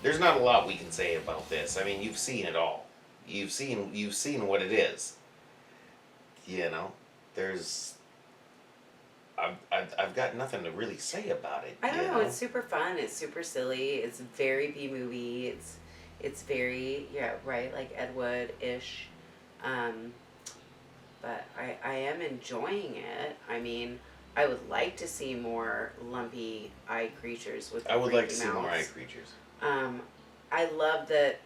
There's not a lot we can say about this. I mean, you've seen it all. You've seen what it is. You know, I've got nothing to really say about it. I don't know. It's super fun. It's super silly. It's very B movie. It's very like Ed Wood ish. But I am enjoying it. I mean, I would like to see more lumpy eye creatures with. I would like to freaky see more eye mouths. creatures. I love that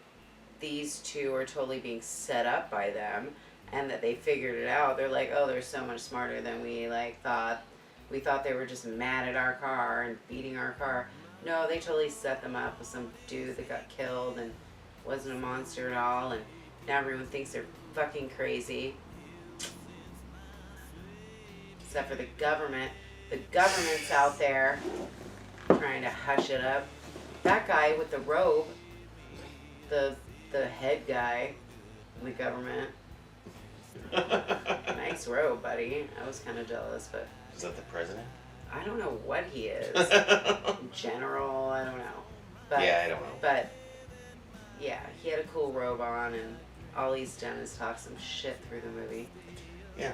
these two are totally being set up by them, and that they figured it out. They're like, oh, they're so much smarter than we thought. We thought they were just mad at our car and beating our car. No, they totally set them up with some dude that got killed and wasn't a monster at all, and now everyone thinks they're fucking crazy. Except for the government. The government's out there trying to hush it up. That guy with the robe, the head guy in the government. Nice robe, buddy. I was kind of jealous, but... Is that the president? I don't know what he is. General, I don't know. But, yeah, I don't know. But, yeah, he had a cool robe on, and all he's done is talk some shit through the movie. Yeah.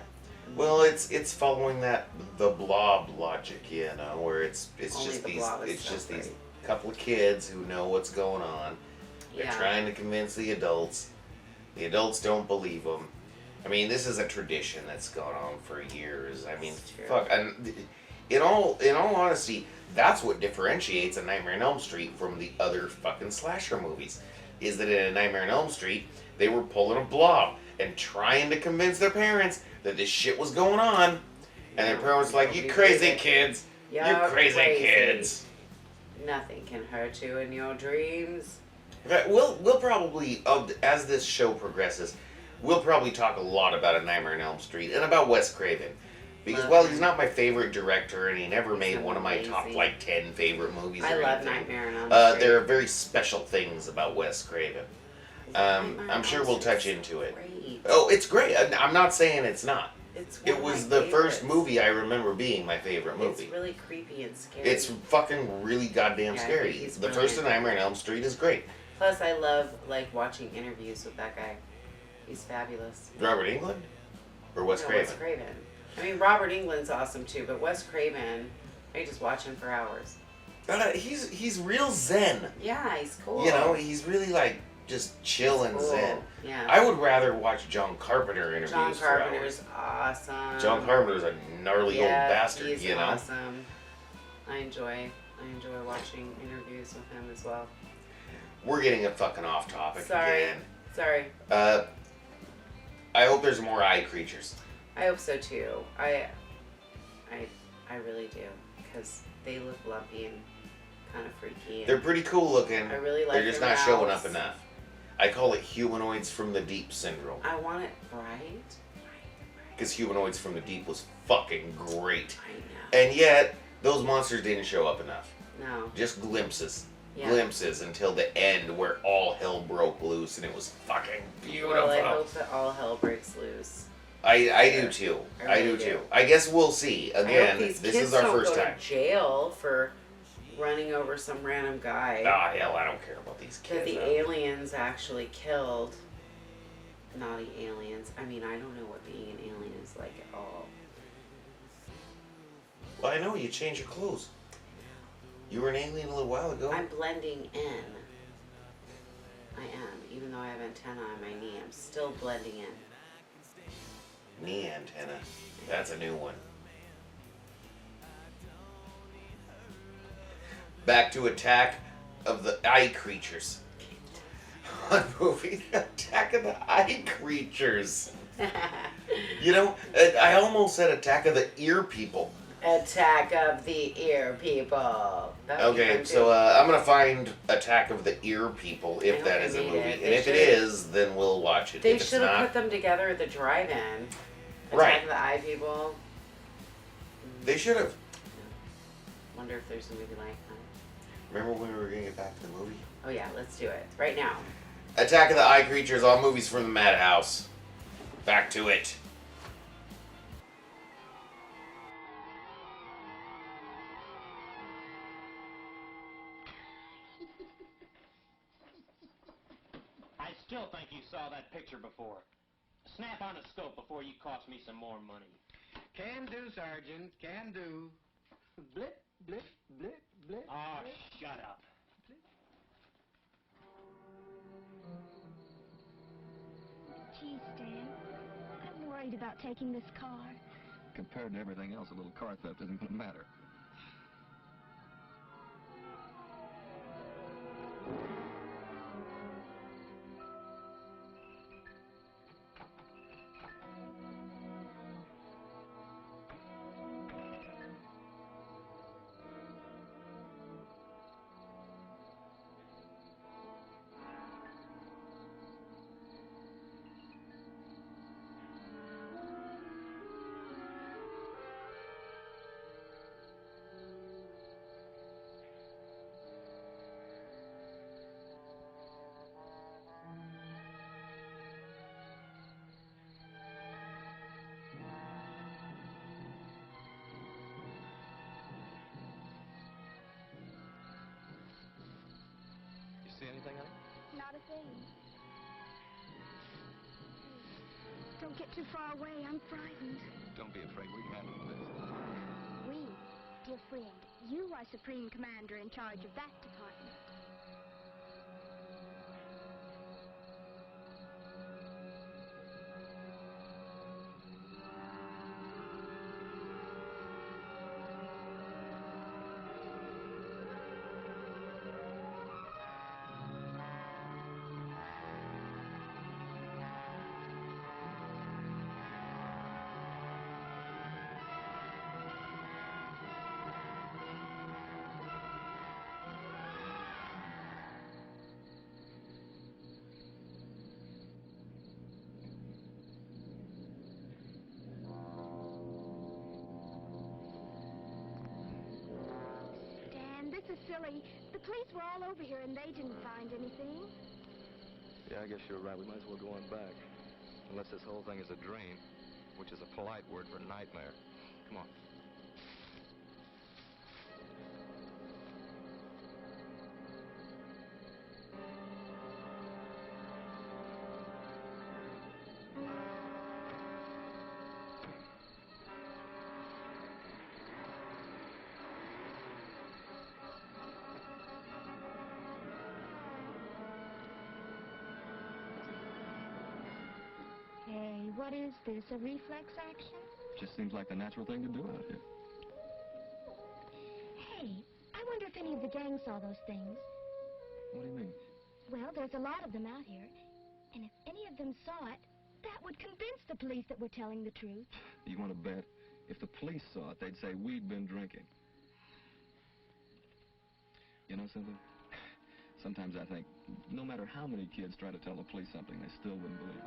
Well, it's following the Blob logic, you know, where it's just these couple of kids who know what's going on. They're trying to convince the adults. The adults don't believe them. I mean, this is a tradition that's gone on for years. I mean, fuck. And in all honesty, that's what differentiates A Nightmare on Elm Street from the other fucking slasher movies. Is that in A Nightmare on Elm Street, they were pulling a Blob and trying to convince their parents that this shit was going on. And their parents were like, you crazy kids. You crazy kids. Nothing can hurt you in your dreams. We'll probably, as this show progresses, we'll probably talk a lot about A Nightmare on Elm Street and about Wes Craven. Because, well, he's not my favorite director, and he never made one of my top, 10 favorite movies I or love anything. Nightmare on Elm Street. There are very special things about Wes Craven. I'm sure we'll touch into it. Oh, it's great. I'm not saying it's not. It was the first movie I remember being my favorite movie. It's really creepy and scary. It's fucking really goddamn scary. The first A Nightmare on Elm Street is great. Plus, I love, watching interviews with that guy. He's fabulous. Robert Englund? Or Wes Craven? Wes Craven. I mean, Robert Englund's awesome too, but Wes Craven, I just watch him for hours. He's real zen. Yeah, he's cool. You know, he's really just chill and zen. Yeah. I would rather watch John Carpenter interviews John for hours. Carpenter's awesome. John Carpenter's a gnarly old bastard, he's you know? awesome. I enjoy watching interviews with him as well. we're getting a fucking off topic again. Sorry. I hope there's more eye creatures. I hope so too. I really do, because they look lumpy and kind of freaky. They're pretty cool looking. I really like. They're just not showing up enough. I call it humanoids from the deep syndrome. I want it bright. Because humanoids from the deep was fucking great. I know. And yet, those monsters didn't show up enough. No. Just glimpses. Yeah. Glimpses until the end where all hell broke loose and it was fucking beautiful. Well, I hope that all hell breaks loose. I do too. I do too. I guess we'll see. Again, this is our first time. I hope these kids don't go to jail for running over some random guy. Ah, hell, I don't care about these kids. That the aliens actually killed. Naughty aliens. I mean, I don't know what being an alien is like at all. Well, I know, you change your clothes. You were an alien a little while ago. I'm blending in. I am. Even though I have antenna on my knee, I'm still blending in. Knee antenna. That's a new one. Back to Attack of the Eye Creatures. On movie Attack of the Eye Creatures. You know, I almost said Attack of the Ear People. Attack of the Ear People. Okay, so I'm going to find Attack of the Ear People if that is a movie. And if it is, then we'll watch it. They should have put them together at the drive-in. Attack of the Eye People. They should have. Wonder if there's a movie like that. Remember when we were going to get back to the movie? Oh yeah, let's do it. Right now. Attack of the Eye Creatures, all movies from the Madhouse. Back to it. I still think you saw that picture before. Snap on a scope before you cost me some more money. Can do, Sergeant. Can do. Blip, blip, blip, blip. Oh, blip. shut up. Gee, Stan, I'm worried about taking this car. Compared to everything else, a little car theft isn't going to matter. See anything, honey? Not a thing. Don't get too far away. I'm frightened. Don't be afraid. We can handle this. We, dear friend, you are Supreme Commander in charge of that department. This is silly. The police were all over here and they didn't find anything. Yeah, I guess you're right. We might as well go on back. Unless this whole thing is a dream, which is a polite word for nightmare. Come on. Hey, what is this, a reflex action? Just seems like the natural thing to do out here. Hey, I wonder if any of the gang saw those things. What do you mean? Well, there's a lot of them out here. And if any of them saw it, that would convince the police that we're telling the truth. You want to bet? If the police saw it, they'd say we'd been drinking. You know something? Sometimes I think no matter how many kids try to tell the police something, they still wouldn't believe it.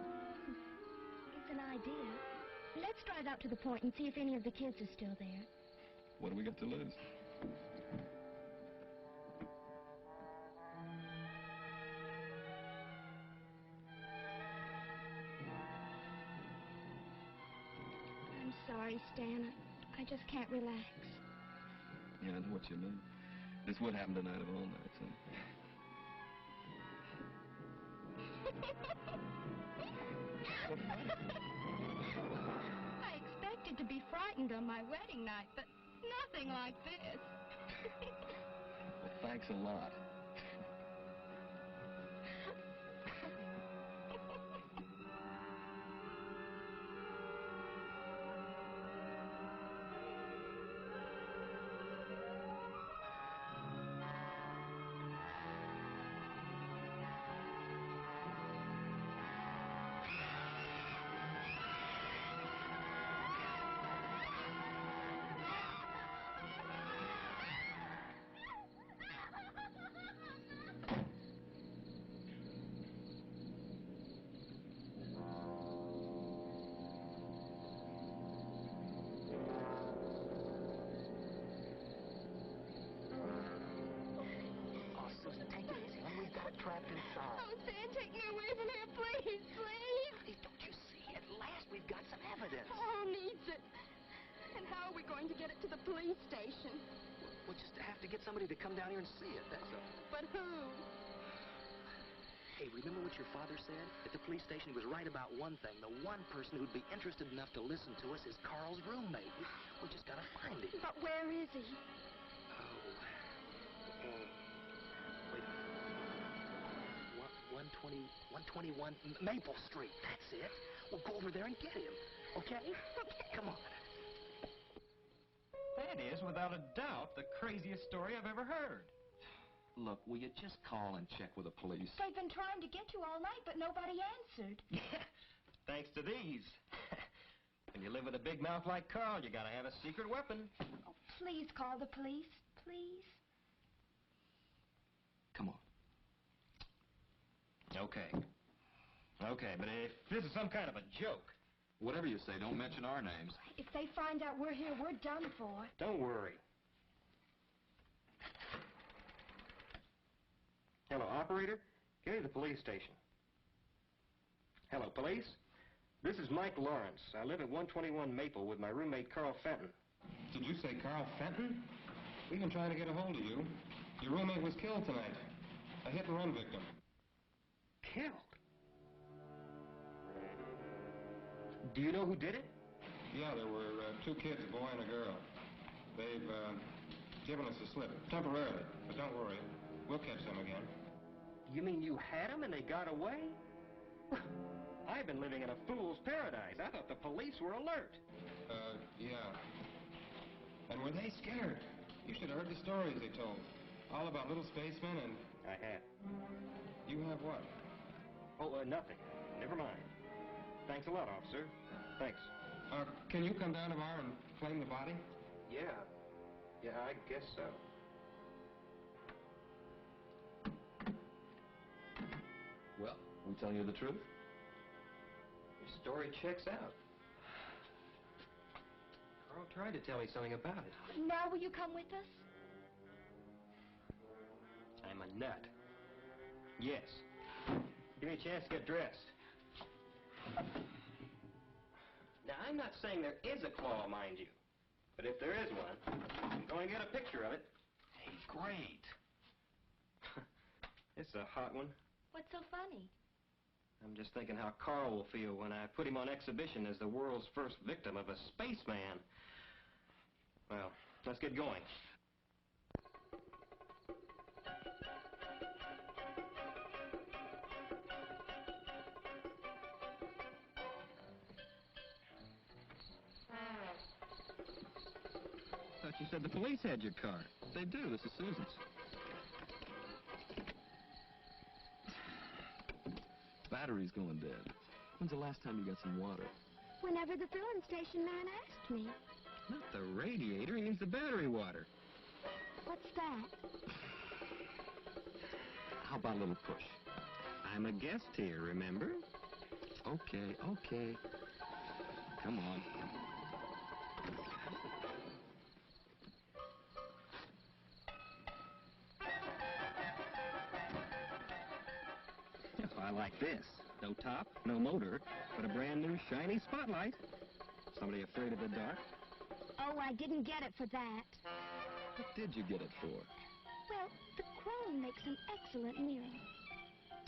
It's an idea. Let's drive out to the point and see if any of the kids are still there. What do we got to lose? I'm sorry, Stan. I just can't relax. Yeah, I know what you mean. This would happen tonight of all nights, huh? I expected to be frightened on my wedding night, but nothing like this. Well, thanks a lot. Susan, take it easy, honey. We've got it trapped inside. Oh, Stan, take me away from here, please, please. Honey, don't you see? At last we've got some evidence. Oh, needs it. And how are we going to get it to the police station? We'll just have to get somebody to come down here and see it, that's all. But who? Hey, remember what your father said? At the police station, he was right about one thing. The one person who'd be interested enough to listen to us is Carl's roommate. We just gotta find him. But where is he? Wait a minute. 121 Maple Street. That's it. We'll go over there and get him. Okay? Come on. That is, without a doubt, the craziest story I've ever heard. Look, will you just call and check with the police? They've been trying to get you all night, but nobody answered. Thanks to these. When you live with a big mouth like Carl, you gotta have a secret weapon. Oh, please call the police. Please. Come on. Okay, but if this is some kind of a joke... Whatever you say, don't mention our names. If they find out we're here, we're done for. Don't worry. Hello, operator. Get to the police station. Hello, police. This is Mike Lawrence. I live at 121 Maple with my roommate, Carl Fenton. Did you say Carl Fenton? We've been trying to get a hold of you. Your roommate was killed tonight. A hit-and-run victim. Killed? Do you know who did it? Yeah, there were two kids, a boy and a girl. They've given us a slip, temporarily. But don't worry, we'll catch them again. You mean you had them and they got away? I've been living in a fool's paradise. I thought the police were alert. Yeah. And were they scared? You should have heard the stories they told. All about little spacemen and... I had. You have what? Oh, nothing. Never mind. Thanks a lot, officer. Thanks. Can you come down tomorrow and claim the body? Yeah, I guess so. Well, we telling you the truth? Your story checks out. Carl tried to tell me something about it. Now will you come with us? I'm a nut. Yes. Give me a chance to get dressed. Now, I'm not saying there is a claw, mind you. But if there is one, I'm going to get a picture of it. Hey, great. It's a hot one. What's so funny? I'm just thinking how Carl will feel when I put him on exhibition as the world's first victim of a spaceman. Well, let's get going. I thought you said the police had your car. They do. This is Susan's. battery's going dead. When's the last time you got some water? Whenever the filling station man asked me. Not the radiator, he means the battery water. What's that? How about a little push? I'm a guest here, remember? Okay, okay. Come on. I like this. No top, no motor, but a brand new shiny spotlight. Somebody afraid of the dark? Oh, I didn't get it for that. What did you get it for? Well, the chrome makes an excellent mirror.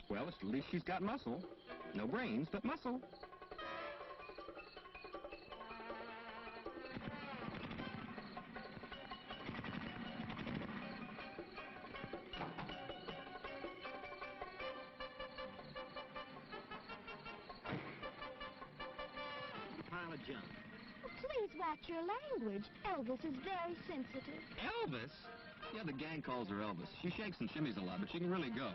Well, at least she's got muscle. No brains, but muscle. Pile of junk. Please watch your language. Elvis is very sensitive. Elvis? Yeah, the gang calls her Elvis. She shakes and shimmies a lot, but she can really go.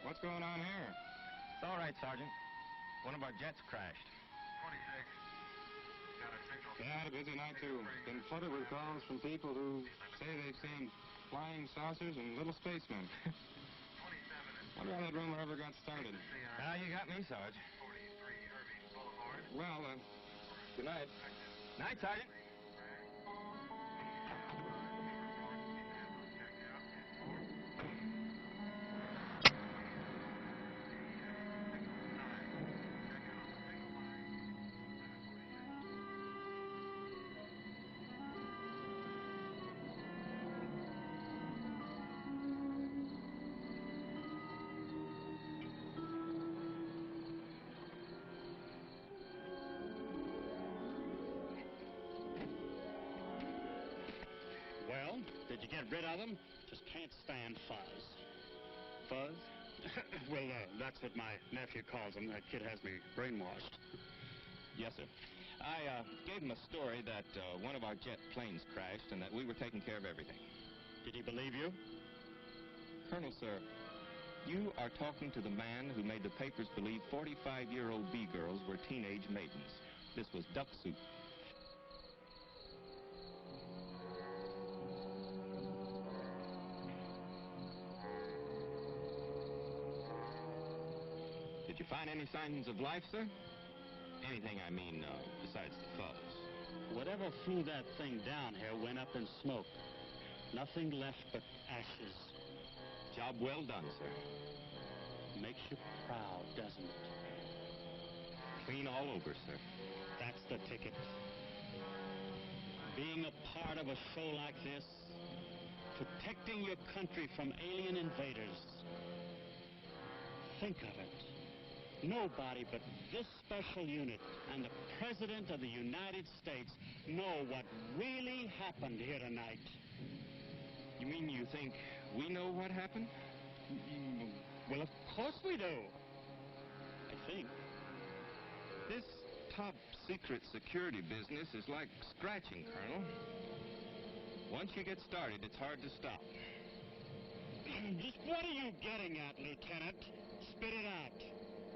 What's going on here? It's all right, Sergeant. One of our jets crashed. 26. Yeah, a busy night, too. Been flooded with calls from people who say they've seen flying saucers and little spacemen. Wonder how that rumor ever got started. Now you got me, Sarge. Well, good night. Night, Sergeant. Well, did you get rid of them? Just can't stand fuzz. Fuzz? Well, that's what my nephew calls them. That kid has me brainwashed. Yes, sir. I gave him a story that one of our jet planes crashed and that we were taking care of everything. Did he believe you? Colonel, sir, you are talking to the man who made the papers believe 45-year-old B-girls were teenage maidens. This was duck soup. Did you find any signs of life, sir? Anything, I mean, besides the fuzz. Whatever flew that thing down here went up in smoke. Nothing left but ashes. Job well done, sir. Makes you proud, doesn't it? Clean all over, sir. That's the ticket. Being a part of a show like this, protecting your country from alien invaders. Think of it. Nobody but this special unit and the President of the United States know what really happened here tonight. You mean you think we know what happened? Well, of course we do. I think. This top secret security business is like scratching, Colonel. Once you get started, it's hard to stop. Just what are you getting at, Lieutenant? Spit it out.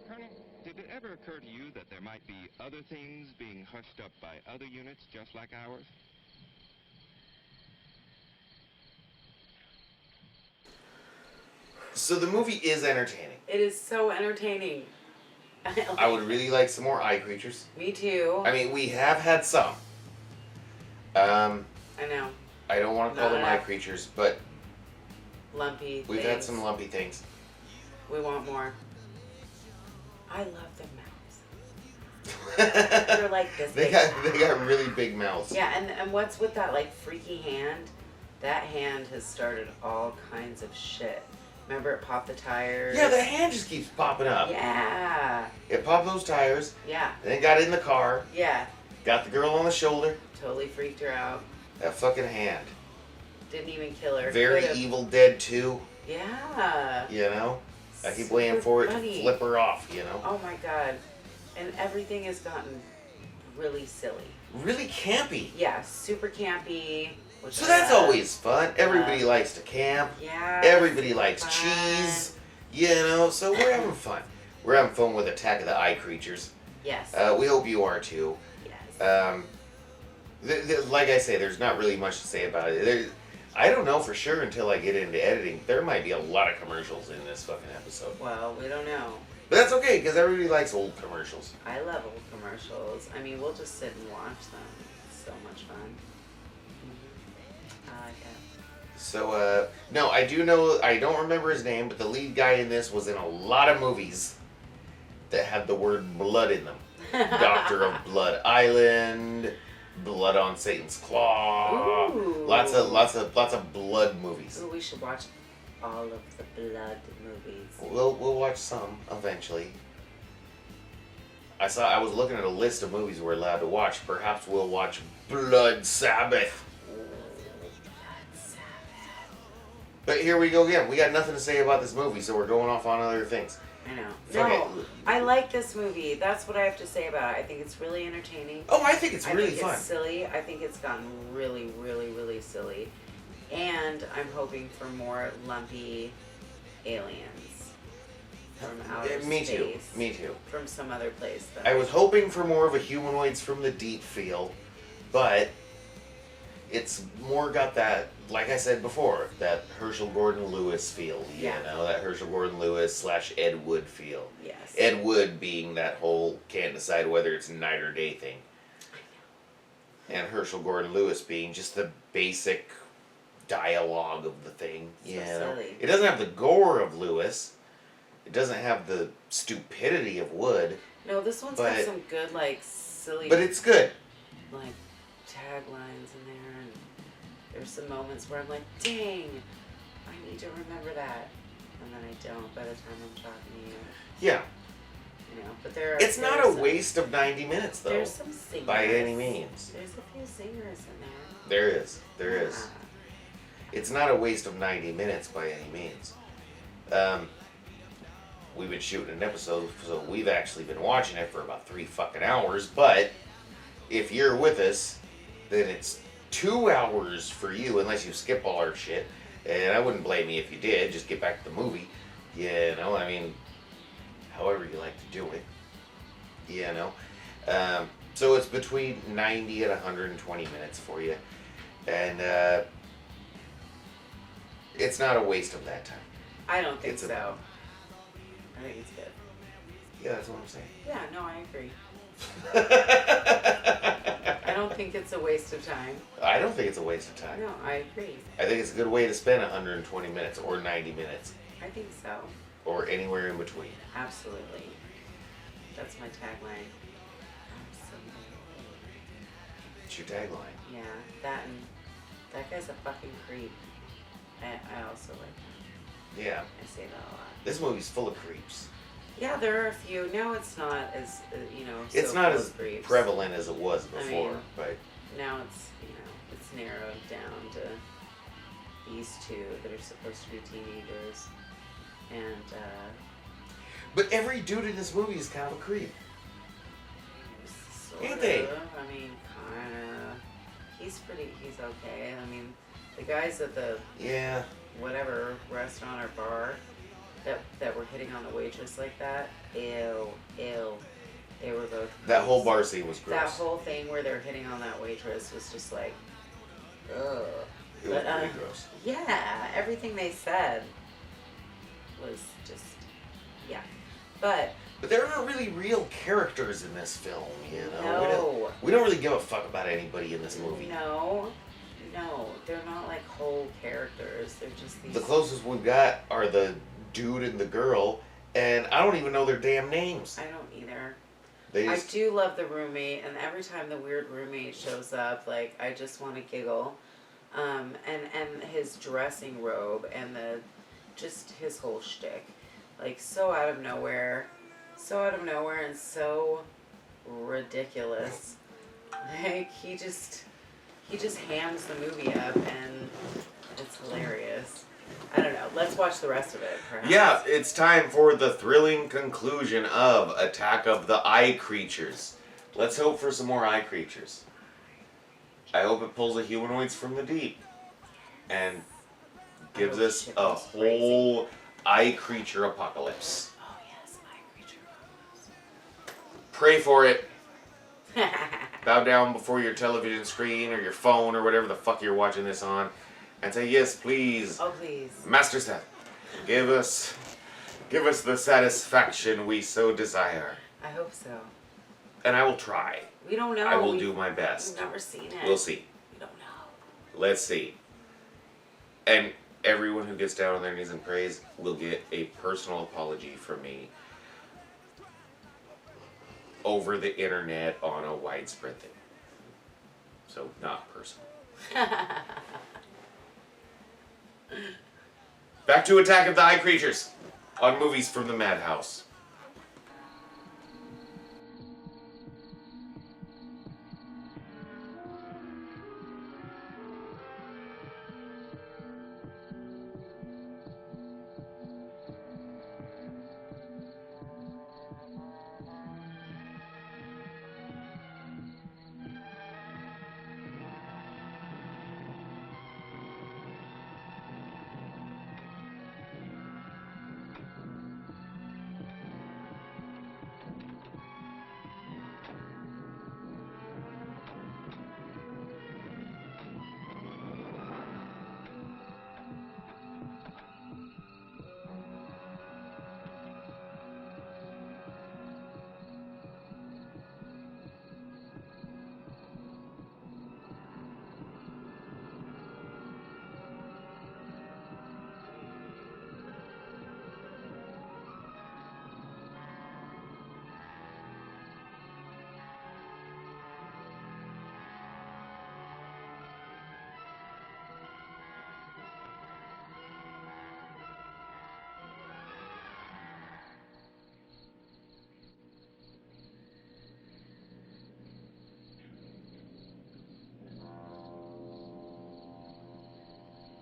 Colonel, did it ever occur to you that there might be other things being hushed up by other units just like ours? So the movie is entertaining. It is so entertaining. I would really like some more eye creatures. Me too. I mean, we have had some. I know. I don't want to call Not them eye enough. creatures, but Lumpy we've things. had some lumpy things. We want more. I love their mouths. They're like this They big. got really big mouths. Yeah, and what's with that like freaky hand? That hand has started all kinds of shit. Remember it popped the tires? Yeah, the hand just keeps popping up. Yeah. It popped those tires. Yeah. Then got in the car. Yeah. Got the girl on the shoulder. Totally freaked her out. That fucking hand. Didn't even kill her. Very Could've. Evil Dead 2. Yeah. You know? I keep waiting for it to flip her off, you know? Oh my god. And everything has gotten really silly. Really campy. Yeah, super campy. So that's always fun. Everybody likes to camp. Yeah. Everybody likes cheese. You know, so we're having fun. We're having fun with Attack of the Eye Creatures. Yes. We hope you are too. Yes. Like I say, there's not really much to say about it. I don't know for sure until I get into editing. There might be a lot of commercials in this fucking episode. Well, we don't know. But that's okay, because everybody likes old commercials. I love old commercials. I mean, we'll just sit and watch them. It's so much fun. I like it. So, no, I do know, I don't remember his name, but the lead guy in this was in a lot of movies that had the word blood in them. Doctor of Blood Island, Blood on Satan's Claw. Ooh. Lots of blood movies. Ooh, we should watch all of the blood movies. We'll watch some eventually. I was looking at a list of movies we're allowed to watch. Perhaps we'll watch Blood Sabbath. But here we go again. We got nothing to say about this movie, so we're going off on other things. I know. Fuck No, it. I like this movie. That's what I have to say about it. I think it's really entertaining. Oh, I think it's really I think fun. It's silly. I think it's gotten really, really, really silly. And I'm hoping for more lumpy aliens from outer Me too. space. Me too. From some other place. I was hoping for more of a humanoids from the deep feel, but it's more got that, like I said before, that Herschel Gordon Lewis feel. You know, that Herschel Gordon Lewis / Ed Wood feel. Yes. Ed Wood being that whole can't decide whether it's night or day thing. And Herschel Gordon Lewis being just the basic dialogue of the thing. You know? silly. It doesn't have the gore of Lewis. It doesn't have the stupidity of Wood. No, this one's got some good, like, silly. But it's good. Like, taglines in there, and there's some moments where I'm like, dang, I need to remember that. And then I don't by the time I'm talking to you. Yeah. You know, but there are. It's not a waste of 90 minutes, though. There's some singers. By any means. There's a few singers in there. There is. There is. It's not a waste of 90 minutes by any means. We've been shooting an episode, so we've actually been watching it for about 3 fucking hours, but if you're with us, then it's 2 hours for you, unless you skip all our shit. And I wouldn't blame you if you did. Just get back to the movie. You know, I mean, however you like to do it. You know. So it's between 90 and 120 minutes for you. And it's not a waste of that time. I don't think so. I think it's good. Yeah, that's what I'm saying. Yeah, no, I agree. I don't think it's a waste of time. I don't think it's a waste of time. No, I agree. I think it's a good way to spend 120 minutes or 90 minutes. I think so. Or anywhere in between. Absolutely. That's my tagline. Absolutely. It's your tagline. Yeah, that guy's a fucking creep. I also like him. Yeah. I say that a lot. This movie's full of creeps. Yeah, there are a few. No, it's not as, you know, so It's not full as of creeps. prevalent as it was before, I mean, but now it's, you know, it's narrowed down to these two that are supposed to be teenagers. And, but every dude in this movie is kind of a creep. sort Ain't they? of. I mean, kinda. He's okay. I mean, the guys at the whatever restaurant or bar that were hitting on the waitress like that, ew. They were both that creeps. whole bar scene was gross. That whole thing where they're hitting on that waitress was just like, ugh. It was pretty gross. Yeah, everything they said was just, yeah. But there aren't really real characters in this film, you know? No. We don't really give a fuck about anybody in this movie. No, they're not like whole characters. They're just these. The closest we've got are the dude and the girl, and I don't even know their damn names. I don't either. I do love the roommate, and every time the weird roommate shows up, like, I just want to giggle. And his dressing robe and just his whole shtick, like, so out of nowhere and so ridiculous. Like, he just hams the movie up, and it's hilarious. I don't know. Let's watch the rest of it, perhaps. Yeah, it's time for the thrilling conclusion of Attack of the Eye Creatures. Let's hope for some more eye creatures. I hope it pulls the humanoids from the deep and gives us a whole eye creature apocalypse. Oh yes, eye creature Pray for it. Bow down before your television screen or your phone or whatever the fuck you're watching this on and say, yes, please. Oh, please. Master Seth, give us the satisfaction we so desire. I hope so. And I will try. We don't know. I will do my best. We've never seen it. We'll see. We don't know. Let's see. And everyone who gets down on their knees and prays will get a personal apology from me over the internet on a widespread thing. So, not personal. Back to Attack of the Eye Creatures on Movies from the Madhouse.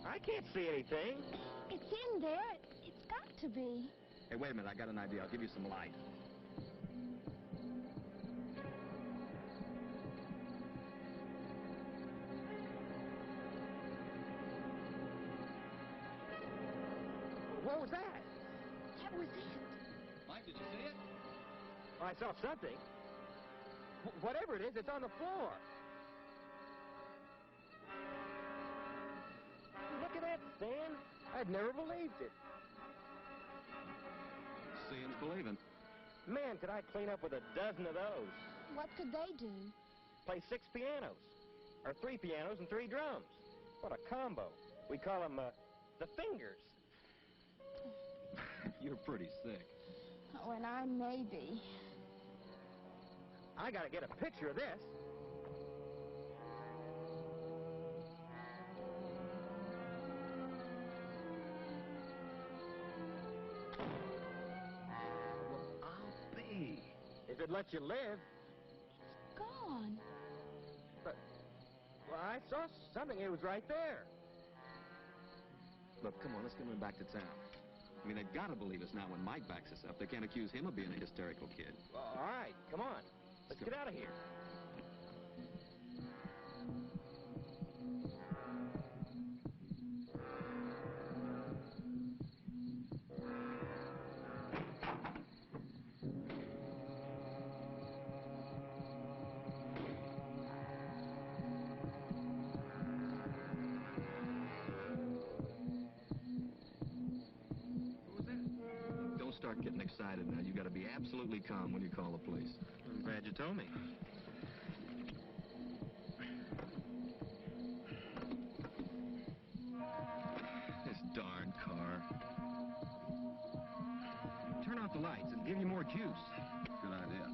I can't see anything. It's in there. It's got to be. Hey, wait a minute. I got an idea. I'll give you some light. What was that? That was it. Mike, did you see it? I saw something. Whatever it is, it's on the floor. Look at that, Stan. I'd never believed it. Seeing's believing. Man, could I clean up with a dozen of those. What could they do? Play 6 pianos. Or 3 pianos and 3 drums. What a combo. We call them, the fingers. You're pretty sick. Oh, and I may be. I gotta get a picture of this. If it lets you live. Gone. But, well, I saw something. It was right there. Look, come on, let's get him back to town. I mean, they've got to believe us now when Mike backs us up. They can't accuse him of being a hysterical kid. All right, come on. Let's get out of here. Don't start getting excited now. You got to be absolutely calm when you call the police. I'm glad you told me. This darn car. Turn off the lights and give you more juice. Good idea.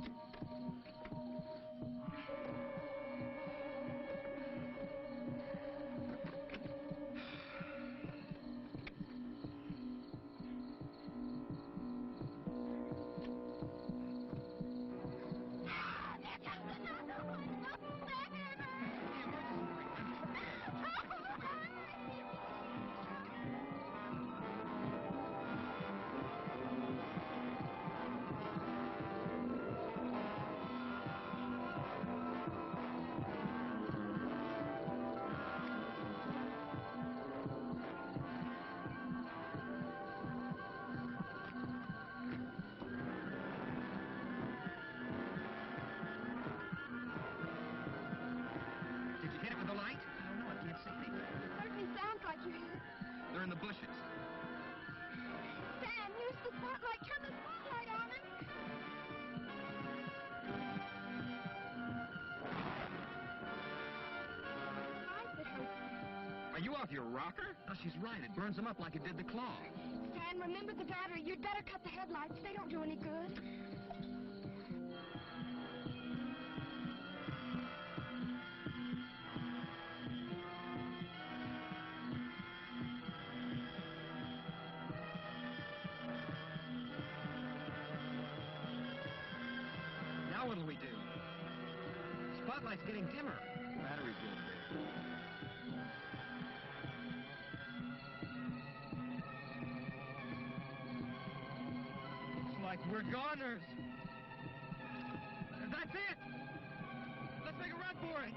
Are you off your rocker? No, she's right. It burns them up like it did the claw. Stan, remember the battery. You'd better cut the headlights. They don't do any good. Now what'll we do? Spotlight's getting dimmer. The battery's getting dead. Looks like we're goners. That's it! Let's make a run for it!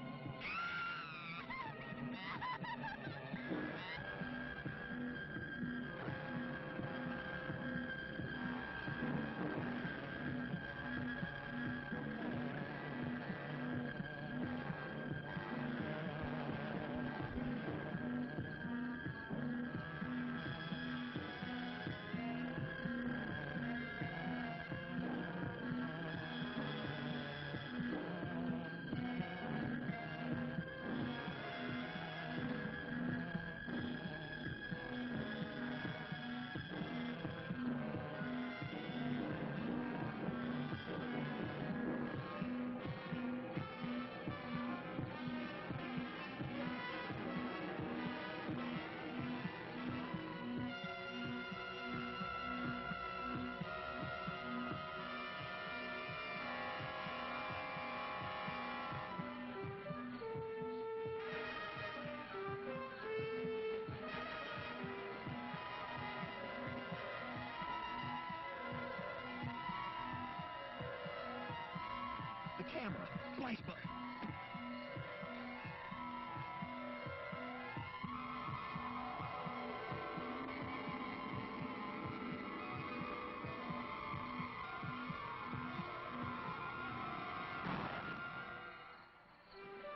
The camera. Flash button.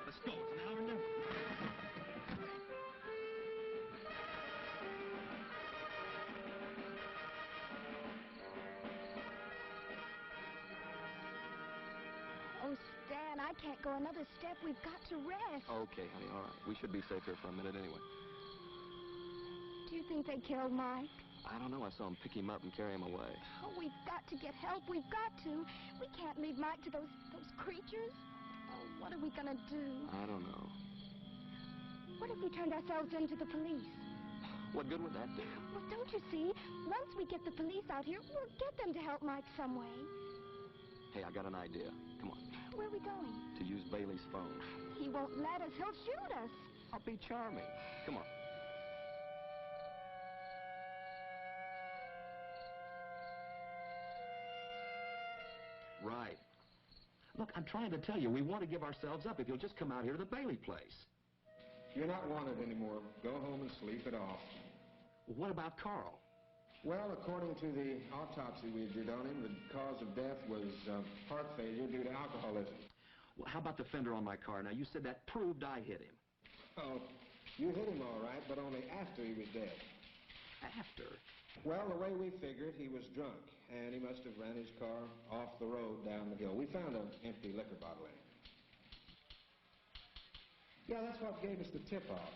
Let's go. It's an hour and Oh, Stan, I can't go another step. We've got to rest. Okay, honey, all right. We should be safe here for a minute anyway. Do you think they killed Mike? I don't know. I saw him pick him up and carry him away. Oh, we've got to get help. We've got to. We can't leave Mike to those creatures. Oh, what are we going to do? I don't know. What if we turned ourselves into the police? What good would that do? Well, don't you see? Once we get the police out here, we'll get them to help Mike some way. Hey, I got an idea. Come on. Where are we going? To use Bailey's phone. He won't let us. He'll shoot us. I'll be charming. Come on. Right. Look, I'm trying to tell you, we want to give ourselves up if you'll just come out here to the Bailey place. You're not wanted anymore. Go home and sleep it off. Well, what about Carl? Well, according to the autopsy we did on him, the cause of death was heart failure due to alcoholism. Well, how about the fender on my car? Now, you said that proved I hit him. Oh, you hit him all right, but only after he was dead. After? Well, the way we figured, he was drunk, and he must have ran his car off the road down the hill. We found an empty liquor bottle in it. Yeah, that's what gave us the tip-off.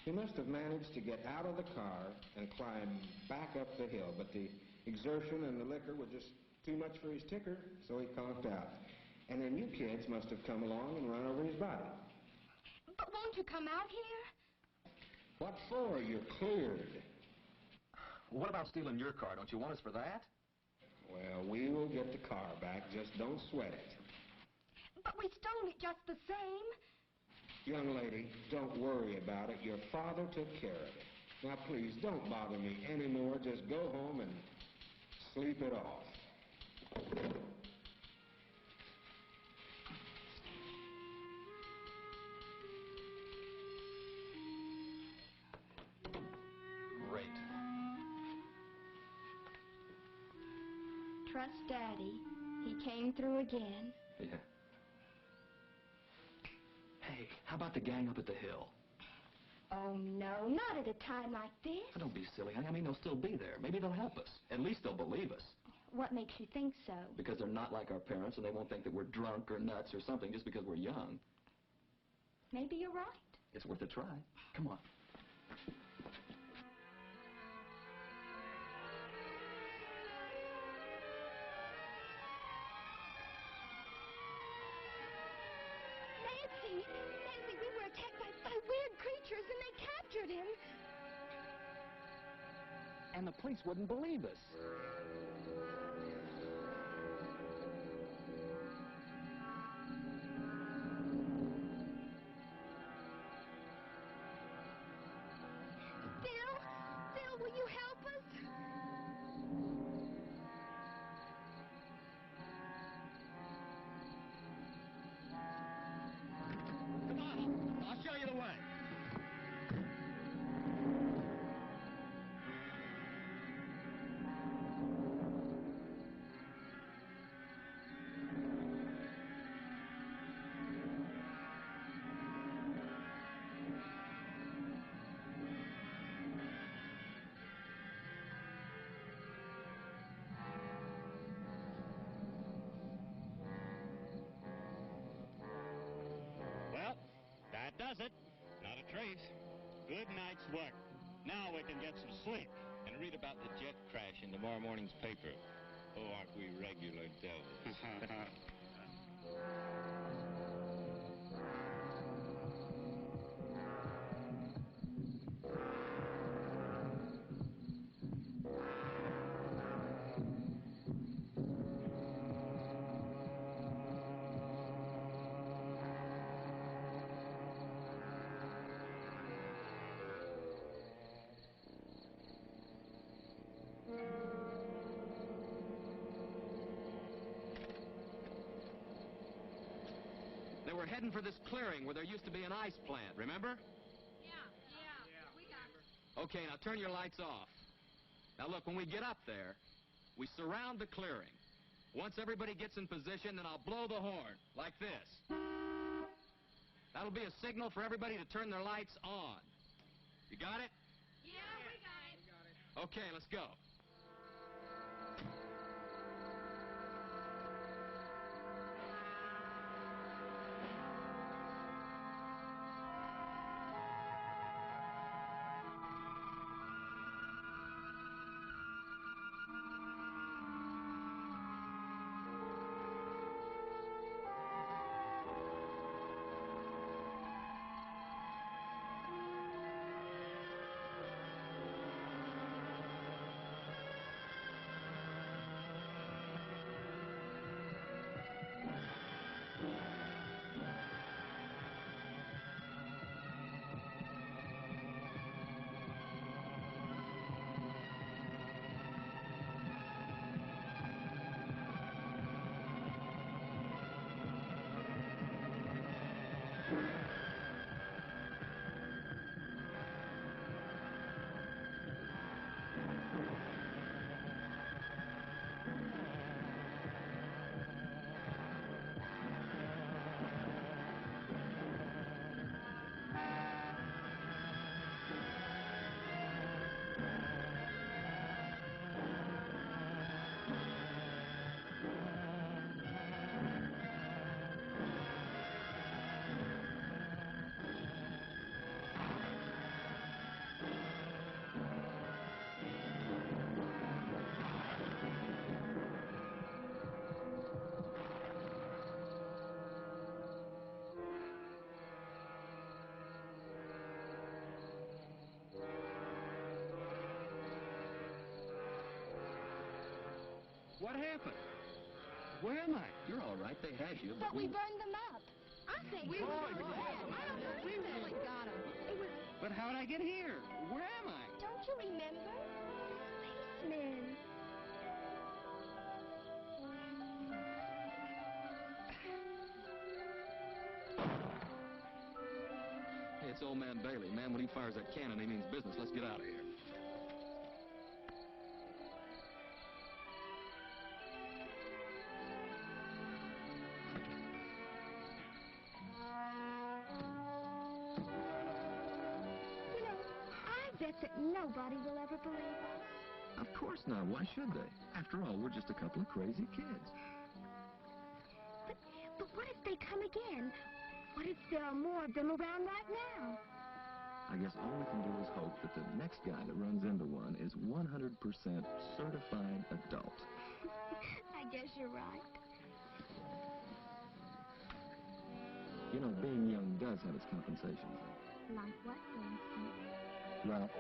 He must have managed to get out of the car and climb back up the hill, but the exertion and the liquor were just too much for his ticker, so he conked out. And then you kids must have come along and run over his body. But won't you come out here? What for? You're cleared. What about stealing your car? Don't you want us for that? Well, we will get the car back. Just don't sweat it. But we stole it just the same. Young lady, don't worry about it. Your father took care of it. Now, please, don't bother me anymore. Just go home and sleep it off. Great. Trust Daddy. He came through again. Yeah. Hey, how about the gang up at the hill? Oh, no, not at a time like this. Oh, don't be silly, honey. I mean, they'll still be there. Maybe they'll help us. At least they'll believe us. What makes you think so? Because they're not like our parents, and they won't think that we're drunk or nuts or something just because we're young. Maybe you're right. It's worth a try. Come on. Nancy, we were attacked by weird creatures and they captured him. And the police wouldn't believe us. Phil, will you help us? Come on, I'll show you the way. Well, that does it. Not a trace. Good night's work. Now we can get some sleep. And read about the jet crash in tomorrow morning's paper. Oh, aren't we regular devils? They were heading for this clearing where there used to be an ice plant, remember? Yeah, we got it. Okay, now turn your lights off. Now look, when we get up there, we surround the clearing. Once everybody gets in position, then I'll blow the horn, like this. That'll be a signal for everybody to turn their lights on. You got it? Yeah, we got it. Okay, let's go. What happened? Where am I? You're all right. They had you, But we burned them up. I think We were. were. I don't know. We really got them. It was. But how'd I get here? Where am I? Don't you remember? Policemen. Hey, it's old man Bailey. Man, when he fires that cannon, he means business. Let's get out of here. I bet that nobody will ever believe us. Of course not. Why should they? After all, we're just a couple of crazy kids. But what if they come again? What if there are more of them around right now? I guess all we can do is hope that the next guy that runs into one is 100% certified adult. I guess you're right. You know, being young does have its compensations. Like what, for instance? Ralph.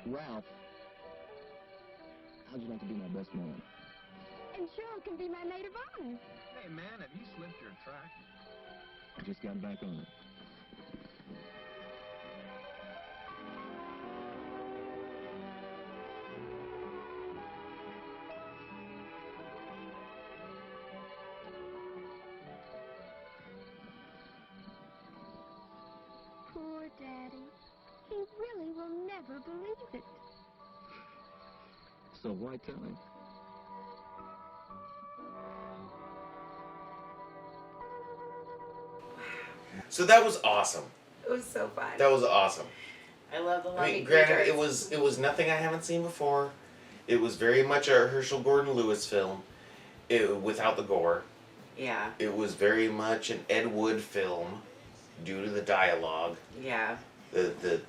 Ralph. How'd you like to be my best man? And Cheryl can be my maid of honor. Hey, man, have you slipped your track? I just got back on it. Poor Daddy. He really will never believe it. So why tell him? So that was awesome. It was so fun. That was awesome. I love the I lumpy mean, granted, creatures. it was nothing I haven't seen before. It was very much a Herschel Gordon Lewis film, without the gore. Yeah. It was very much an Ed Wood film, due to the dialogue. Yeah. The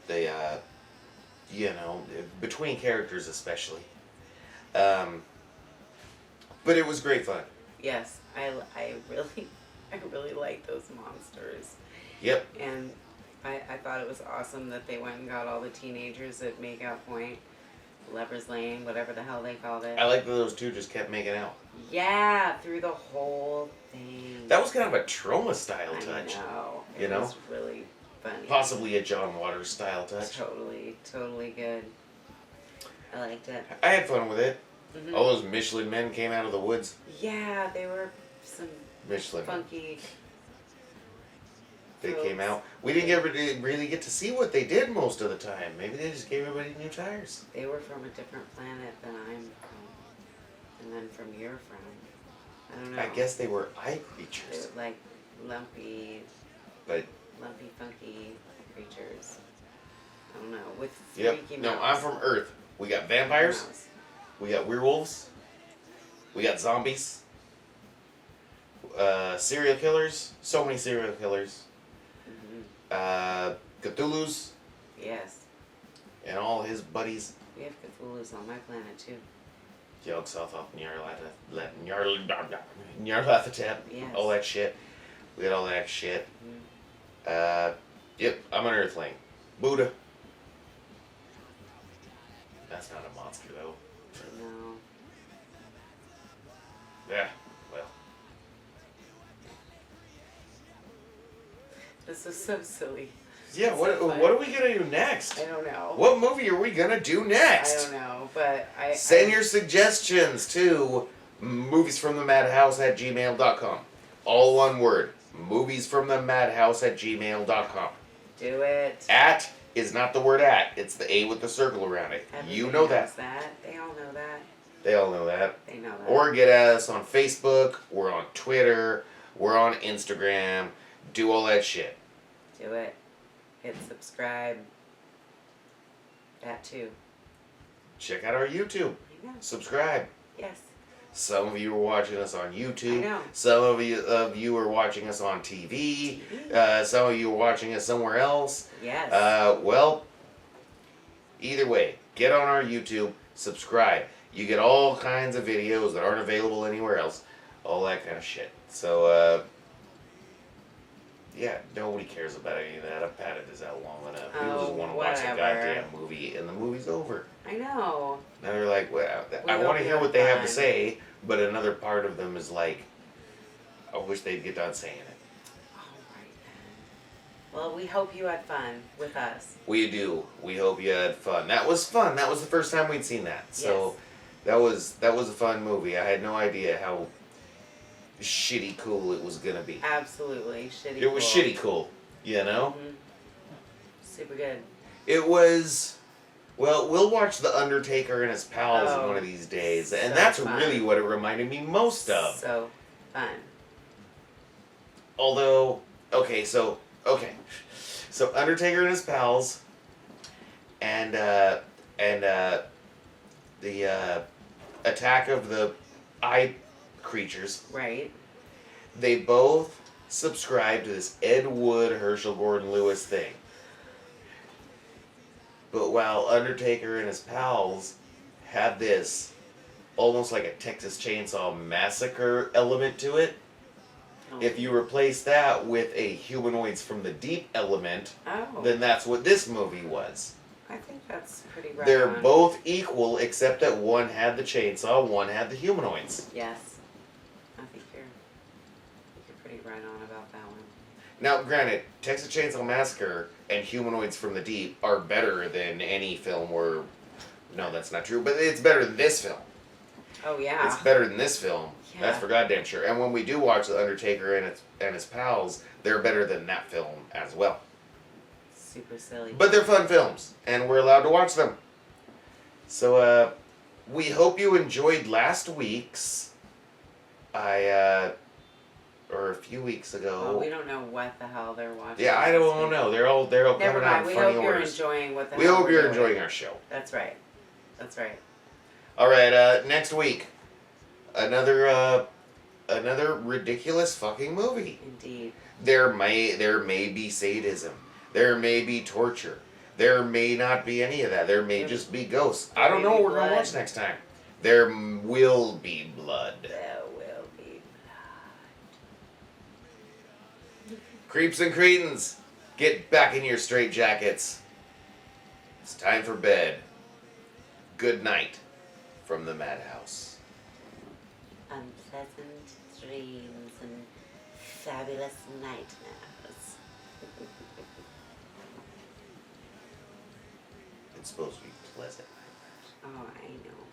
you know, between characters especially. But it was great fun. Yes, I really like those monsters. Yep. And I thought it was awesome that they went and got all the teenagers at Makeout Point, Lover's Lane, whatever the hell they called it. I like that those two just kept making out. Yeah, through the whole thing. That was kind of a Trauma style touch. I know. You It know? was really funny. Possibly a John Waters style touch. Totally good. I liked it. I had fun with it. Mhm. All those Michelin men came out of the woods. Yeah, they were some Michelin men. funky. They came out. We didn't really get to see what they did most of the time. Maybe they just gave everybody new tires. They were from a different planet than I'm from, and then from you're from. I don't know. I guess they were eye They creatures. were like lumpy, But funky creatures. I don't know, with yep. freaky No, mouths. I'm from Earth. We got vampires. Mouths. We got werewolves. We got zombies. Serial killers. So many serial killers. Cthulhu's Yes, and all his buddies. we have Cthulhu's on my planet too. Yog-Sothoth, Nyarlathotep, Yes. all that shit. We got all that shit. Yep, I'm an Earthling. Buddha. That's not a monster though. No. Yeah, well. This is so silly. Yeah, It's what so fun. what are we gonna do next? I don't know. What movie are we gonna do next? I don't know, but Send your suggestions to moviesfromthemadhouse@gmail.com. All one word. Moviesfromthemadhouse@gmail.com. Do it. At is not the word at. It's the A with the circle around it. You Everybody know knows that. They all know that. They all know that. They know that. Or get at us on Facebook. We're on Twitter. We're on Instagram. Do all that shit. Do it. Hit subscribe. That too. Check out our YouTube. I know. Subscribe. Yes. Some of you are watching us on YouTube. I know. Some of you are watching us on TV. Some of you are watching us somewhere else. Yes. Well, either way, get on our YouTube, subscribe. You get all kinds of videos that aren't available anywhere else. All that kind of shit. So, yeah, nobody cares about any of that. I've padded this out long enough. People just want to watch a whatever. goddamn movie, and the movie's over. I know. Now they're like, well, We I hope want to you hear have what they have to fun. say, but another part of them is like, I wish they'd get done saying it. Well, we hope you had fun with us. We do. We hope you had fun. That was fun. That was the first time we'd seen that. So that was a fun movie. I had no idea how shitty cool it was gonna be. Absolutely. Shitty It was cool. shitty cool, you know? Mhm. Super good. It was, well, we'll watch The Undertaker and his pals Oh, one of these days. And so that's fun. really what it reminded me most of. So fun. Although, okay. So Undertaker and his pals, and the attack of the eye creatures. Right. They both subscribe to this Ed Wood, Herschel Gordon Lewis thing. But while Undertaker and his pals had this almost like a Texas Chainsaw Massacre element to it, if you replace that with a Humanoids from the Deep element, then that's what this movie was. I think that's pretty right They're on. both equal, except that one had the chainsaw, one had the humanoids. Yes. I think you're pretty right on about that one. Now, granted, Texas Chainsaw Massacre and Humanoids from the Deep are better than any film where... No, that's not true, but it's better than this film. Oh, yeah. It's better than this film. Yeah. That's for goddamn sure. And when we do watch The Undertaker and his pals, they're better than that film as well. Super silly. But they're fun films, and we're allowed to watch them. So, we hope you enjoyed last week's. Or a few weeks ago. Well, we don't know what the hell they're watching. Yeah, I don't know. They're all Never coming out mind. in We funny hope orders. you're enjoying what the We hell hope we're you're doing. enjoying our show. That's right. That's right. All right, next week, another ridiculous fucking movie. Indeed. There may be sadism. There may be torture. There may not be any of that. There may just be ghosts. I don't know what we're gonna watch next time. There will be blood. There will be blood. Creeps and cretins, get back in your straitjackets. It's time for bed. Good night from the Madhouse. Unpleasant dreams and fabulous nightmares. It's supposed to be pleasant. Oh, I know.